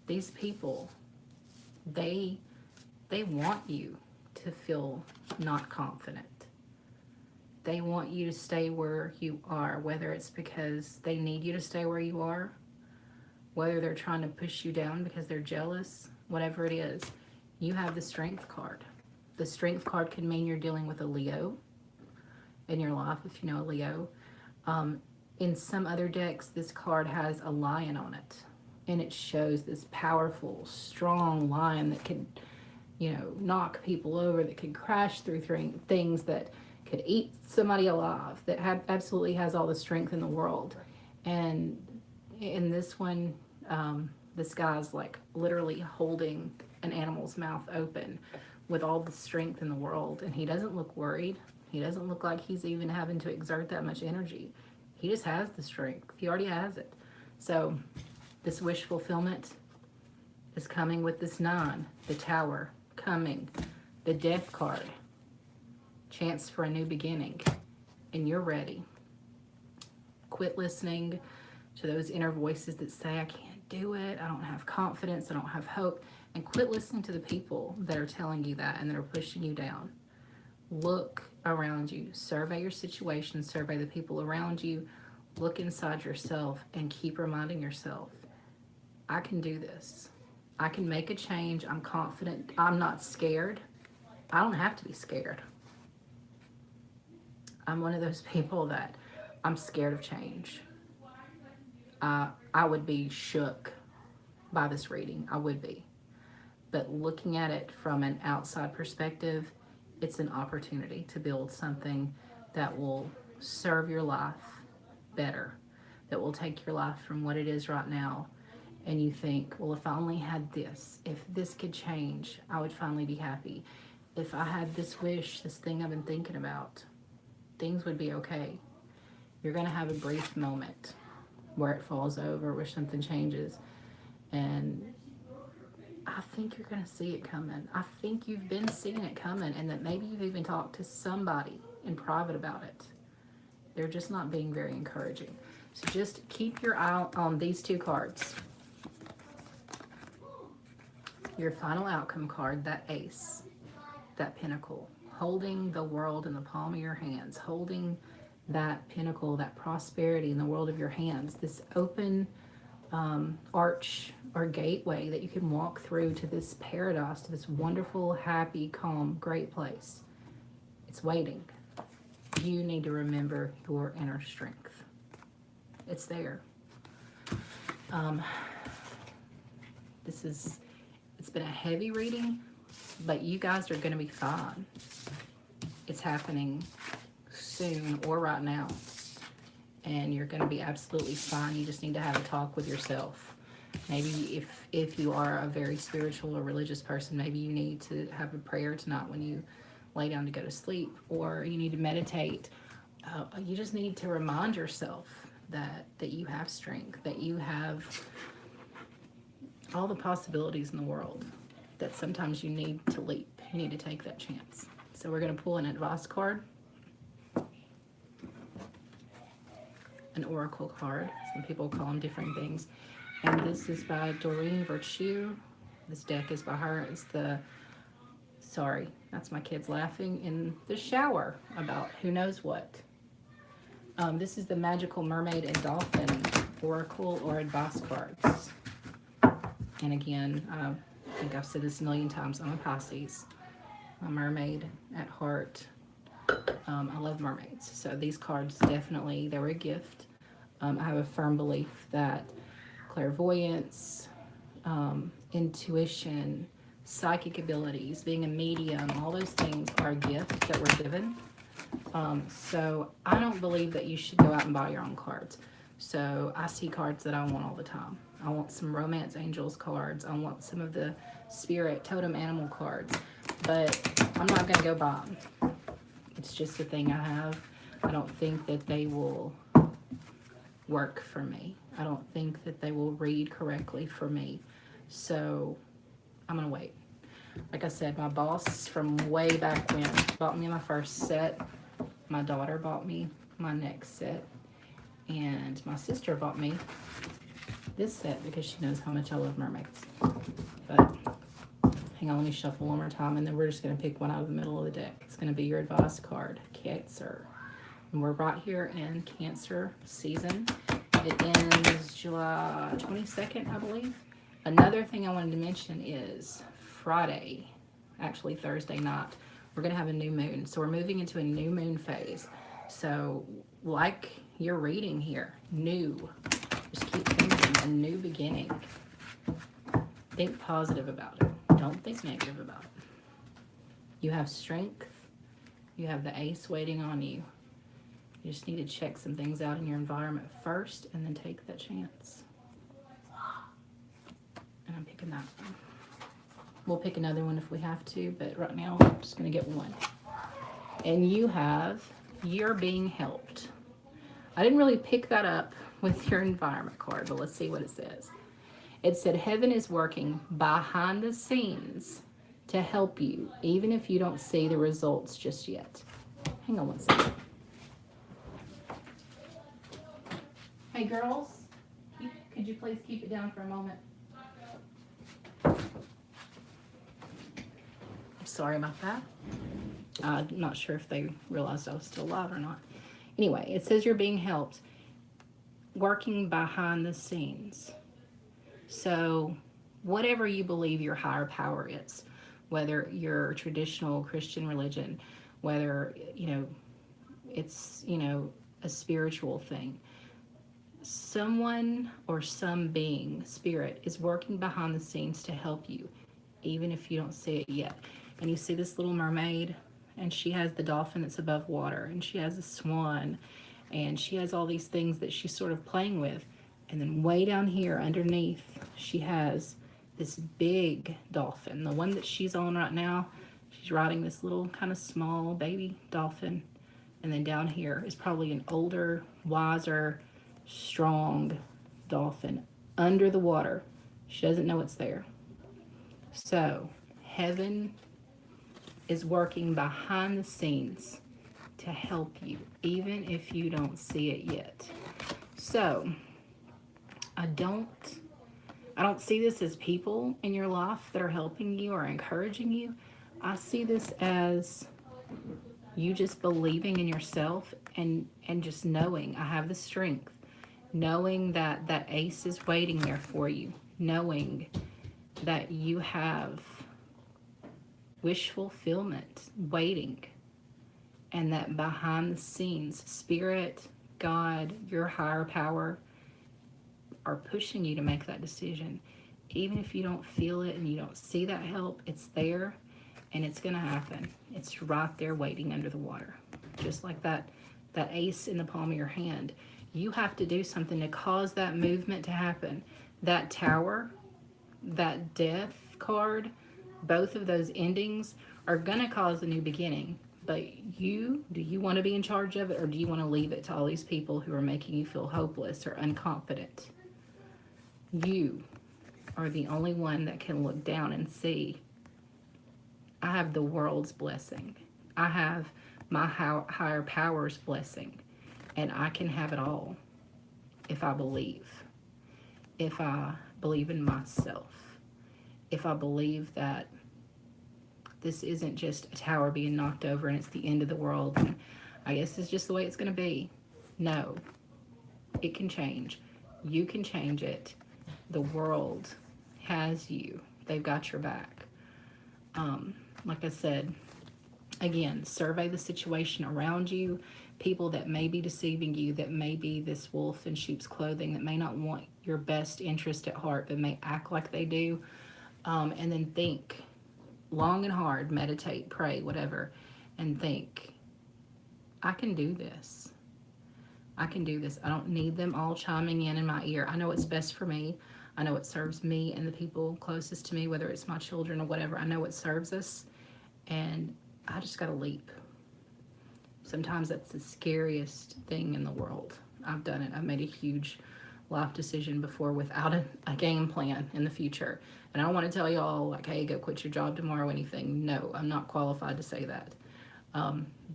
These people, they want you to feel not confident. They want you to stay where you are, whether it's because they need you to stay where you are, whether they're trying to push you down because they're jealous, whatever it is. You have the Strength card. The Strength card can mean you're dealing with a Leo in your life, if you know a Leo. In some other decks, this card has a lion on it, and it shows this powerful, strong lion that could, knock people over, that could crash through things, that could eat somebody alive, that absolutely has all the strength in the world. And in this one, this guy's like literally holding an animal's mouth open with all the strength in the world, and he doesn't look worried. He doesn't look like he's even having to exert that much energy. He just has the strength. He already has it. So this wish fulfillment is coming with this 9, the Tower, coming, the Death card, chance for a new beginning, and you're ready. Quit listening to those inner voices that say, I can't do it, I don't have confidence, I don't have hope, and quit listening to the people that are telling you that and that are pushing you down. Look around you, survey your situation, survey the people around you, look inside yourself, and keep reminding yourself, I can do this. I can make a change. I'm confident. I'm not scared. I don't have to be scared. I'm one of those people that I'm scared of change. I would be shook by this reading. I would be. But looking at it from an outside perspective, it's an opportunity to build something that will serve your life better, that will take your life from what it is right now. And you think, well, if I only had this, if this could change, I would finally be happy. If I had this wish, this thing I've been thinking about, things would be okay. You're going to have a brief moment where it falls over, where something changes. And I think you're going to see it coming. I think you've been seeing it coming, and that maybe you've even talked to somebody in private about it. They're just not being very encouraging. So just keep your eye on these 2 cards. Your final outcome card, that Ace, that Pentacle, holding the world in the palm of your hands, holding that pinnacle, that prosperity in the world of your hands, this open arch or gateway that you can walk through to this paradise, to this wonderful, happy, calm, great place. It's waiting. You need to remember your inner strength. It's there. It's been a heavy reading, but you guys are going to be fine. It's happening soon or right now, and you're going to be absolutely fine. You just need to have a talk with yourself. Maybe if you are a very spiritual or religious person, maybe you need to have a prayer tonight when you lay down to go to sleep, or you need to meditate. You just need to remind yourself that you have strength, that you have all the possibilities in the world, that sometimes you need to leap. You need to take that chance. So we're going to pull an advice card, an oracle card. Some people call them different things. And this is by Doreen Virtue. This deck is by her. It's sorry, that's my kids laughing in the shower about who knows what. This is the Magical Mermaid and Dolphin Oracle or Advice cards. And again, I think I've said this a million times, I'm a Pisces. I'm a mermaid at heart. I love mermaids. So these cards definitely, they were a gift. I have a firm belief that clairvoyance, intuition, psychic abilities, being a medium, all those things are a gift that we're given. So I don't believe that you should go out and buy your own cards. So I see cards that I want all the time. I want some Romance Angels cards. I want some of the Spirit Totem Animal cards. But I'm not going to go buy them. It's just a thing I have. I don't think that they will work for me. I don't think that they will read correctly for me. So I'm going to wait. Like I said, my boss from way back when bought me my first set. My daughter bought me my next set. And my sister bought me this set because she knows how much I love mermaids. But hang on, let me shuffle one more time, and then we're just going to pick one out of the middle of the deck. It's going to be your advice card, Cancer. And we're right here in Cancer season. It ends July 22nd, I believe. Another thing I wanted to mention is Friday, actually Thursday night, we're going to have a new moon. So we're moving into a new moon phase. So, like your reading here, new. Just keep thinking a new beginning. Think positive about it. Don't think negative about it. You have strength. You have the ace waiting on you. You just need to check some things out in your environment first and then take that chance. And I'm picking that one. We'll pick another one if we have to, but right now I'm just going to get one. And you have, you're being helped. I didn't really pick that up with your environment card, but let's see what it says. It said, heaven is working behind the scenes to help you, even if you don't see the results just yet. Hang on one second. Hey girls, could you please keep it down for a moment? I'm sorry about that. I'm not sure if they realized I was still alive or not. Anyway, it says you're being helped, working behind the scenes. So whatever you believe your higher power is, whether your traditional Christian religion, whether, it's, a spiritual thing, someone or some being, spirit, is working behind the scenes to help you, even if you don't see it yet. And you see this little mermaid, and she has the dolphin that's above water, and she has a swan, and she has all these things that she's sort of playing with. And then way down here underneath, she has this big dolphin. The one that she's on right now, she's riding this little kind of small baby dolphin. And then down here is probably an older, wiser, strong dolphin under the water. She doesn't know it's there. So heaven is working behind the scenes to help you, even if you don't see it yet. So I don't see this as people in your life that are helping you or encouraging you. I see this as you just believing in yourself and just knowing I have the strength, knowing that that ace is waiting there for you, knowing that you have wish fulfillment waiting, and that behind the scenes, Spirit, God, your higher power are pushing you to make that decision. Even if you don't feel it and you don't see that help, it's there and it's going to happen. It's right there waiting under the water. Just like that ace in the palm of your hand. You have to do something to cause that movement to happen. That tower, that death card, both of those endings are going to cause a new beginning. But do you want to be in charge of it, or do you want to leave it to all these people who are making you feel hopeless or unconfident? You are the only one that can look down and see, I have the world's blessing. I have my higher power's blessing. And I can have it all if I believe. If I believe in myself. If I believe that this isn't just a tower being knocked over and it's the end of the world, and I guess it's just the way it's going to be. No. It can change. You can change it. The world has you. They've got your back. Like I said, again, survey the situation around you. People that may be deceiving you, that may be this wolf in sheep's clothing, that may not want your best interest at heart, but may act like they do. And then think long and hard, meditate, pray, whatever, and think, I can do this. I can do this. I don't need them all chiming in my ear. I know what's best for me. I know what serves me and the people closest to me, whether it's my children or whatever. I know what serves us, and I just got to leap. Sometimes that's the scariest thing in the world. I've done it. I've made a huge life decision before without a game plan in the future. And I don't want to tell y'all, like, hey, go quit your job tomorrow, anything. No, I'm not qualified to say that.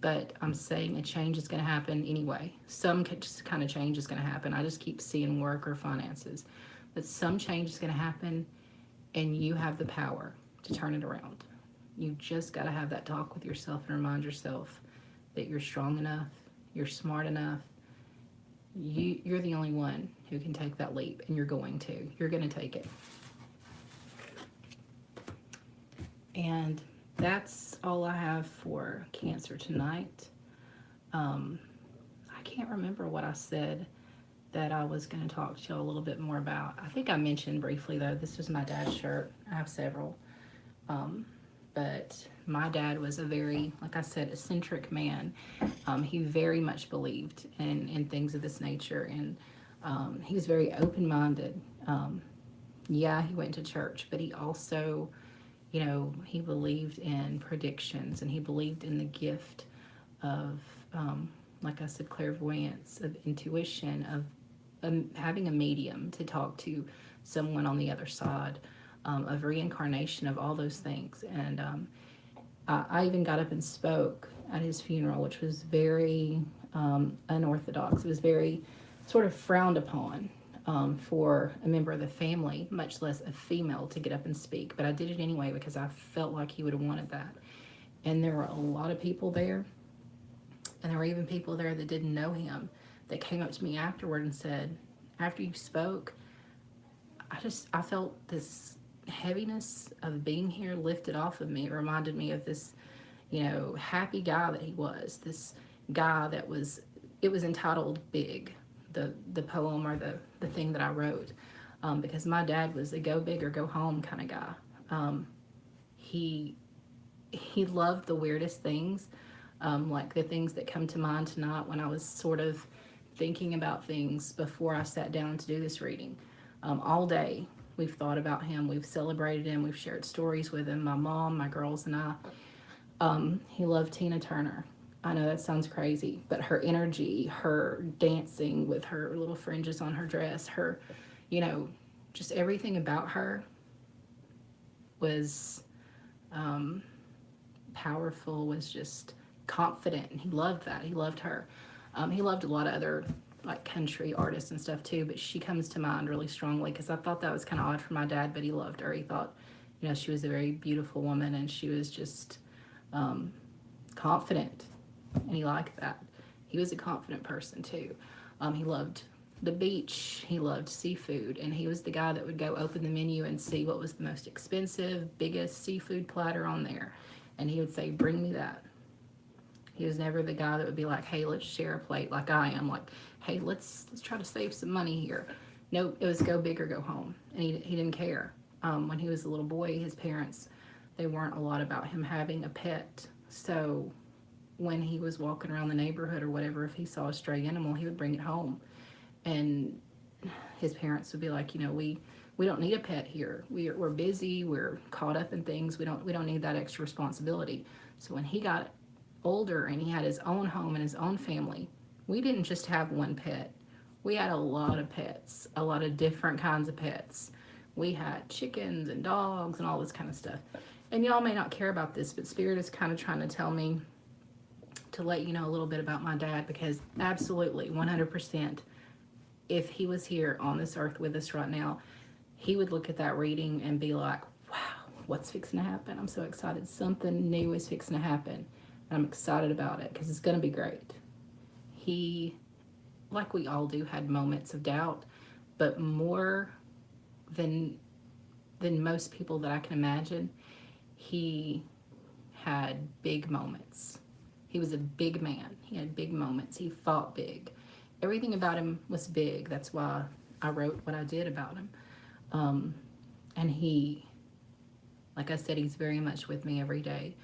But I'm saying a change is going to happen anyway. Some kind of change is going to happen. I just keep seeing work or finances. But some change is going to happen, and you have the power to turn it around. You just got to have that talk with yourself and remind yourself that you're strong enough, you're smart enough. You're the only one who can take that leap, and you're going to. You're going to take it. And that's all I have for Cancer tonight. I can't remember what I said that I was going to talk to you a little bit more about. I think I mentioned briefly, though, this was my dad's shirt. I have several. But my dad was a very, like I said, eccentric man. He very much believed in things of this nature, and he was very open-minded. Yeah, he went to church, but he also, he believed in predictions, and he believed in the gift of, like I said, clairvoyance, of intuition, of having a medium to talk to someone on the other side, of reincarnation, of all those things. And I even got up and spoke at his funeral, which was very unorthodox. It was very sort of frowned upon for a member of the family, much less a female, to get up and speak. But I did it anyway because I felt like he would have wanted that. And there were a lot of people there, and there were even people there that didn't know him that came up to me afterward and said, after you spoke, I felt this heaviness of being here lifted off of me. It reminded me of this, happy guy that he was. This guy that was, it was entitled Big, the poem, or the thing that I wrote, because my dad was a go big or go home kind of guy. He loved the weirdest things, like the things that come to mind tonight when I was sort of thinking about things before I sat down to do this reading. All day we've thought about him, we've celebrated him, we've shared stories with him, my mom, my girls, and I. He loved Tina Turner. I know that sounds crazy, but her energy, her dancing with her little fringes on her dress, her, just everything about her was powerful, was just confident, and he loved that. He loved her. He loved a lot of other like country artists and stuff too, but she comes to mind really strongly because I thought that was kind of odd for my dad, but he loved her. He thought, she was a very beautiful woman, and she was just confident, and he liked that. He was a confident person too. He loved the beach, he loved seafood, and he was the guy that would go open the menu and see what was the most expensive, biggest seafood platter on there, and he would say, bring me that. He was never the guy that would be like, hey, let's share a plate, like I am, like, hey, let's try to save some money here. Nope, it was go big or go home, and he didn't care. When he was a little boy, his parents, they weren't a lot about him having a pet, so when he was walking around the neighborhood or whatever, if he saw a stray animal, he would bring it home, and his parents would be like, we don't need a pet here. We're busy. We're caught up in things. We don't need that extra responsibility. So when he got older and he had his own home and his own family, we didn't just have one pet. We had a lot of pets, a lot of different kinds of pets. We had chickens and dogs and all this kind of stuff. And y'all may not care about this, but Spirit is kind of trying to tell me to let you know a little bit about my dad, because absolutely, 100%, if he was here on this earth with us right now, he would look at that reading and be like, wow, what's fixing to happen? I'm so excited. Something new is fixing to happen. I'm excited about it because it's going to be great. He, like we all do, had moments of doubt, but more than most people that I can imagine, he had big moments. He was a big man. He had big moments. He fought big. Everything about him was big. That's why I wrote what I did about him. And he, like I said, he's very much with me every day.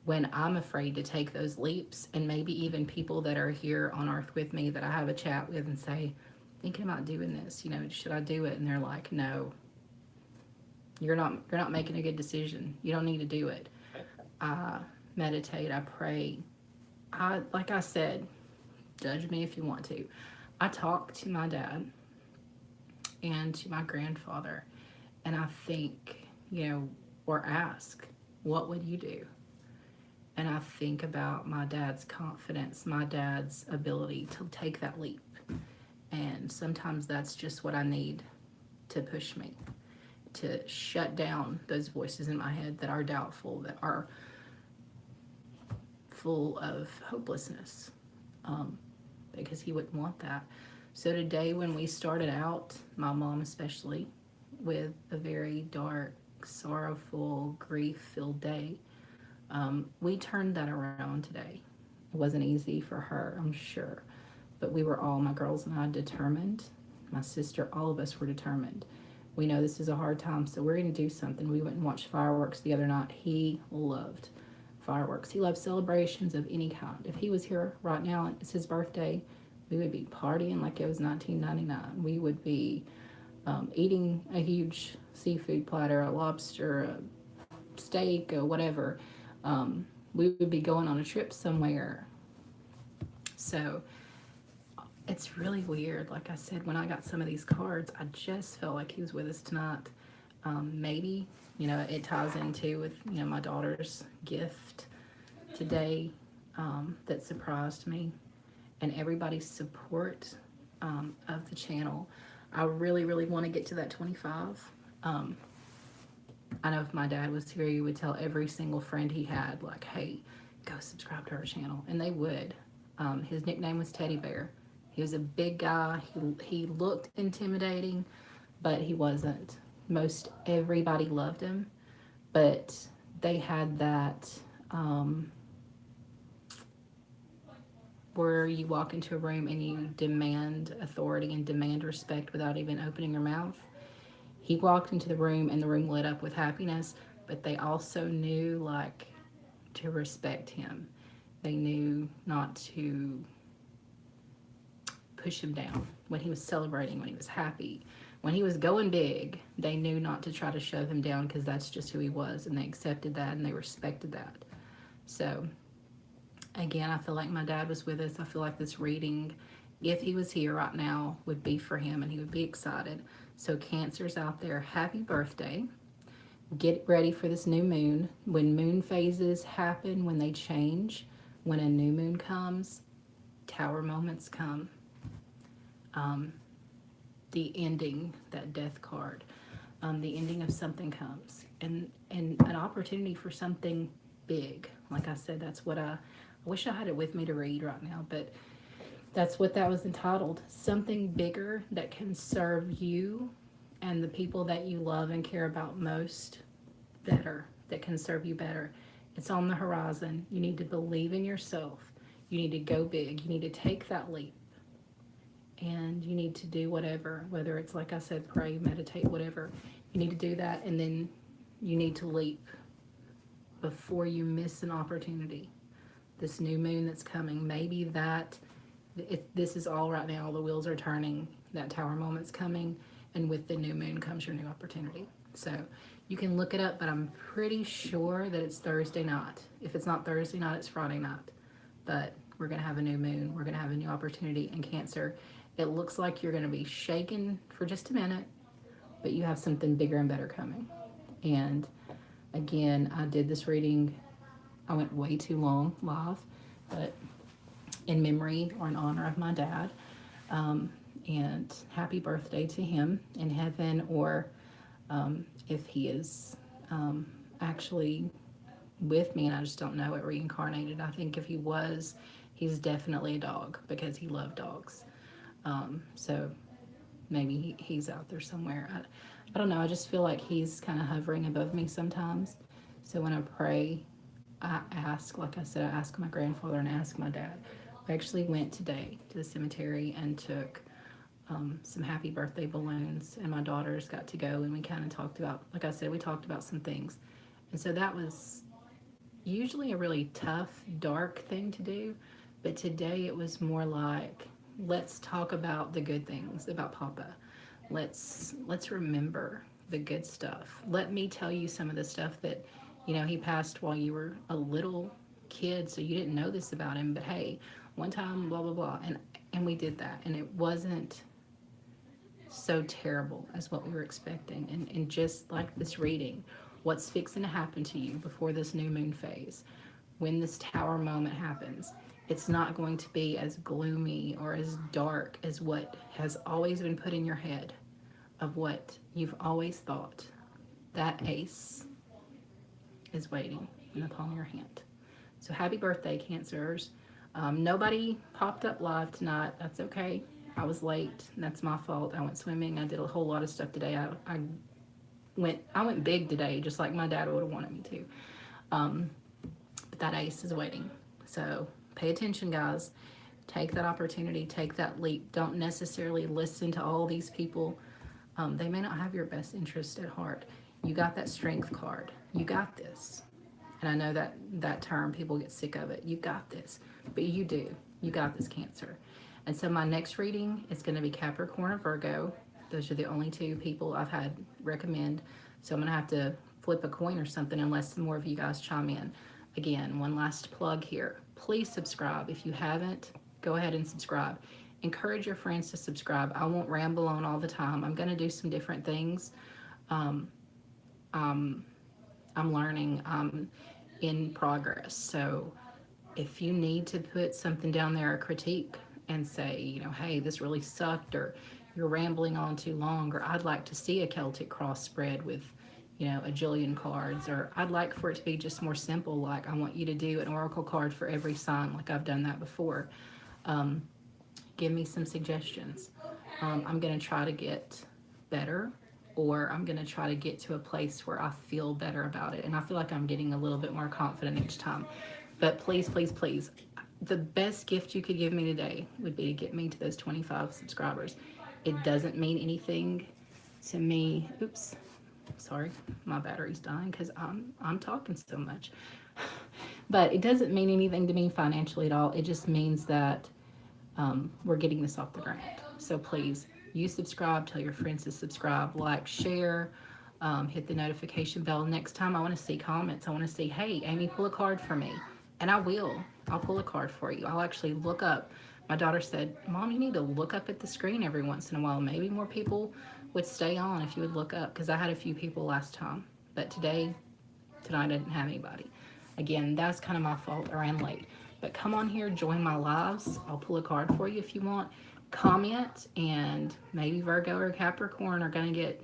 When I'm afraid to take those leaps, and maybe even people that are here on earth with me that I have a chat with and say, thinking about doing this, should I do it? And they're like, no, you're not making a good decision. You don't need to do it. I meditate, I pray. Like I said, judge me if you want to. I talk to my dad and to my grandfather, and I think, or ask, what would you do? And I think about my dad's confidence, my dad's ability to take that leap. And sometimes that's just what I need to push me, to shut down those voices in my head that are doubtful, that are full of hopelessness. because he wouldn't want that. So today, when we started out, my mom especially, with a very dark, sorrowful, grief-filled day, we turned that around today. It wasn't easy for her, I'm sure, but we were all, my girls and I, determined. My sister, all of us were determined. We know this is a hard time, so we're going to do something. We went and watched fireworks the other night. He loved fireworks. He loved celebrations of any kind. If he was here right now, it's his birthday, we would be partying like it was 1999. We would be eating a huge seafood platter, a lobster, a steak, or whatever. We would be going on a trip somewhere. So it's really weird. Like I said, when I got some of these cards, I just felt like he was with us tonight. Maybe, it ties into with, my daughter's gift today that surprised me, and everybody's support of the channel. I really, really want to get to that 25. I know if my dad was here, he would tell every single friend he had, like, hey, go subscribe to our channel. And they would. His nickname was Teddy Bear. He was a big guy. He looked intimidating, but he wasn't. Most everybody loved him, but they had that where you walk into a room and you demand authority and demand respect without even opening your mouth. He walked into the room and the room lit up with happiness, but they also knew, like, to respect him. They knew not to push him down when he was celebrating, when he was happy, when he was going big. They knew not to try to shove him down because that's just who he was, and they accepted that and they respected that. So again, I feel like my dad was with us. I feel like this reading, if he was here right now, would be for him and he would be excited. So Cancers out there, happy birthday. Get ready for this new moon. When moon phases happen, when they change, when a new moon comes, tower moments come. The ending, that death card, the ending of something comes, and an opportunity for something big. Like I said, that's what I wish I had it with me to read right now, but that's what that was entitled. Something bigger that can serve you and the people that you love and care about most better, that can serve you better. It's on the horizon. You need to believe in yourself. You need to go big. You need to take that leap. And you need to do whatever, whether it's, like I said, pray, meditate, whatever. You need to do that, and then you need to leap before you miss an opportunity. This new moon that's coming, maybe this is all right now. The wheels are turning. That tower moment's coming, and with the new moon comes your new opportunity. So you can look it up, but I'm pretty sure that it's Thursday night. If it's not Thursday night, it's Friday night. But we're going to have a new moon. We're going to have a new opportunity in Cancer. It looks like you're going to be shaken for just a minute, but you have something bigger and better coming. And again, I did this reading, I went way too long live, but in memory or in honor of my dad. And happy birthday to him in heaven, or if he is actually with me and I just don't know it, reincarnated. I think if he was, he's definitely a dog because he loved dogs. So maybe he's out there somewhere. I don't know. I just feel like he's kind of hovering above me sometimes. So when I pray, I ask, like I said, I ask my grandfather and I ask my dad. I actually went today to the cemetery and took some happy birthday balloons, and my daughters got to go, and we kind of talked about, like I said, we talked about some things. And so that was usually a really tough, dark thing to do, but today it was more like, let's talk about the good things about Papa. Let's remember the good stuff. Let me tell you some of the stuff that, he passed while you were a little kid, so you didn't know this about him, but hey, one time, blah, blah, blah. And we did that, and it wasn't so terrible as what we were expecting. And just like this reading, what's fixing to happen to you before this new moon phase, when this tower moment happens, it's not going to be as gloomy or as dark as what has always been put in your head of what you've always thought. That ace is waiting in the palm of your hand. So happy birthday, Cancers. Nobody popped up live tonight. That's okay. I was late. That's my fault. I went swimming. I did a whole lot of stuff today. I went big today, just like my dad would have wanted me to. Um, but that ace is waiting. So pay attention, guys. Take that opportunity. Take that leap. Don't necessarily listen to all these people. They may not have your best interest at heart. You got that strength card. You got this. And I know that term, people get sick of it. You got this. But you do. You got this, Cancer. And so my next reading is going to be Capricorn or Virgo. Those are the only two people I've had recommend. So I'm going to have to flip a coin or something unless more of you guys chime in. Again, one last plug here. Please subscribe. If you haven't, go ahead and subscribe. Encourage your friends to subscribe. I won't ramble on all the time. I'm going to do some different things. Um, um, I'm learning. I'm in progress. So if you need to put something down there, a critique, and say, hey, this really sucked, or you're rambling on too long, or I'd like to see a Celtic cross spread with, a jillion cards, or I'd like for it to be just more simple, like I want you to do an oracle card for every sign, like I've done that before. Give me some suggestions. I'm going to try to get better, or I'm going to try to get to a place where I feel better about it. And I feel like I'm getting a little bit more confident each time. But please, please, please, the best gift you could give me today would be to get me to those 25 subscribers. It doesn't mean anything to me. Oops, sorry, my battery's dying because I'm talking so much. But it doesn't mean anything to me financially at all. It just means that we're getting this off the ground. So please, you subscribe, tell your friends to subscribe, like, share, hit the notification bell. Next time I want to see comments. I want to see, hey, Amy, pull a card for me. And I will. I'll pull a card for you. I'll actually look up. My daughter said, Mom, you need to look up at the screen every once in a while. Maybe more people would stay on if you would look up, because I had a few people last time. But tonight I didn't have anybody. Again, that's kind of my fault. I ran late. But come on here, join my lives. I'll pull a card for you if you want. Comment, and maybe Virgo or Capricorn are going to get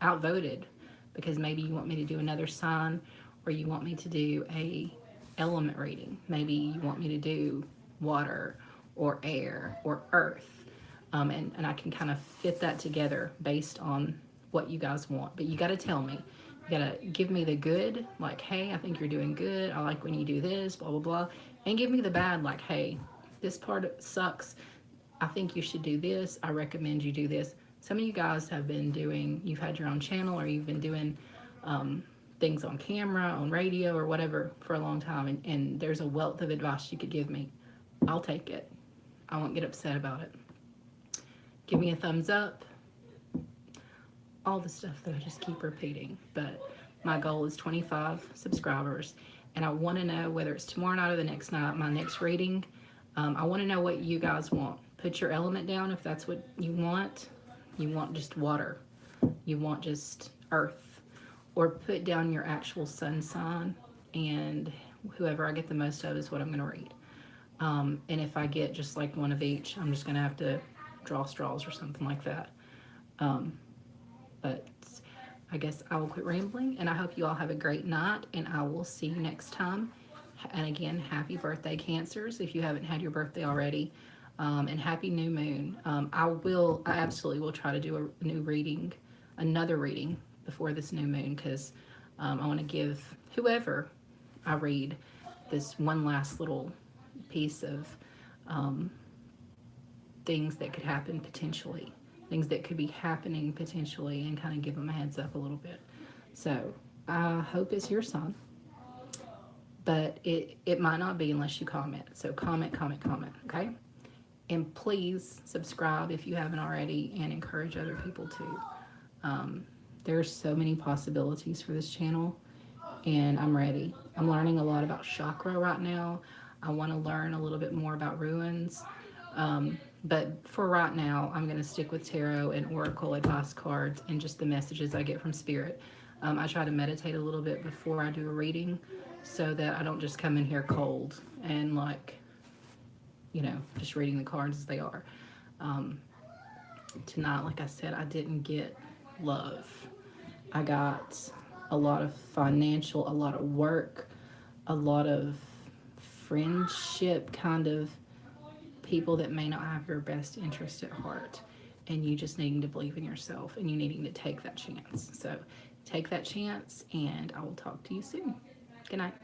outvoted, because maybe you want me to do another sign, or you want me to do a element reading. Maybe you want me to do water or air or earth. And I can kind of fit that together based on what you guys want. But you got to tell me. You got to give me the good, like, hey, I think you're doing good. I like when you do this, blah, blah, blah. And give me the bad, like, hey, this part sucks. I think you should do this. I recommend you do this. Some of you guys have been doing, you've had your own channel, or you've been doing things on camera, on radio, or whatever for a long time, and there's a wealth of advice you could give me. I'll take it. I won't get upset about it. Give me a thumbs up. All the stuff that I just keep repeating. But my goal is 25 subscribers, and I want to know whether it's tomorrow night or the next night, my next reading. I want to know what you guys want. Put your element down if that's what you want. You want just water. You want just earth. Or put down your actual sun sign, and whoever I get the most of is what I'm going to read. And if I get just like one of each, I'm just going to have to draw straws or something like that. But I guess I will quit rambling, and I hope you all have a great night, and I will see you next time. And again, happy birthday, Cancers, if you haven't had your birthday already. And happy new moon. I absolutely will try to do another reading before this new moon, because I want to give whoever I read this one last little piece of things that could happen potentially, things that could be happening potentially, and kind of give them a heads up a little bit. So I hope it's your sign, but it might not be unless you comment. So comment, okay? And please subscribe if you haven't already, and encourage other people to. There's so many possibilities for this channel, and I'm ready. I'm learning a lot about chakra right now. I want to learn a little bit more about ruins. But for right now, I'm going to stick with tarot and oracle advice cards and just the messages I get from spirit. I try to meditate a little bit before I do a reading, so that I don't just come in here cold and just reading the cards as they are. Tonight, like I said, I didn't get love. I got a lot of financial, a lot of work, a lot of friendship kind of people that may not have your best interest at heart, and you just needing to believe in yourself and you needing to take that chance. So take that chance, and I will talk to you soon. Good night.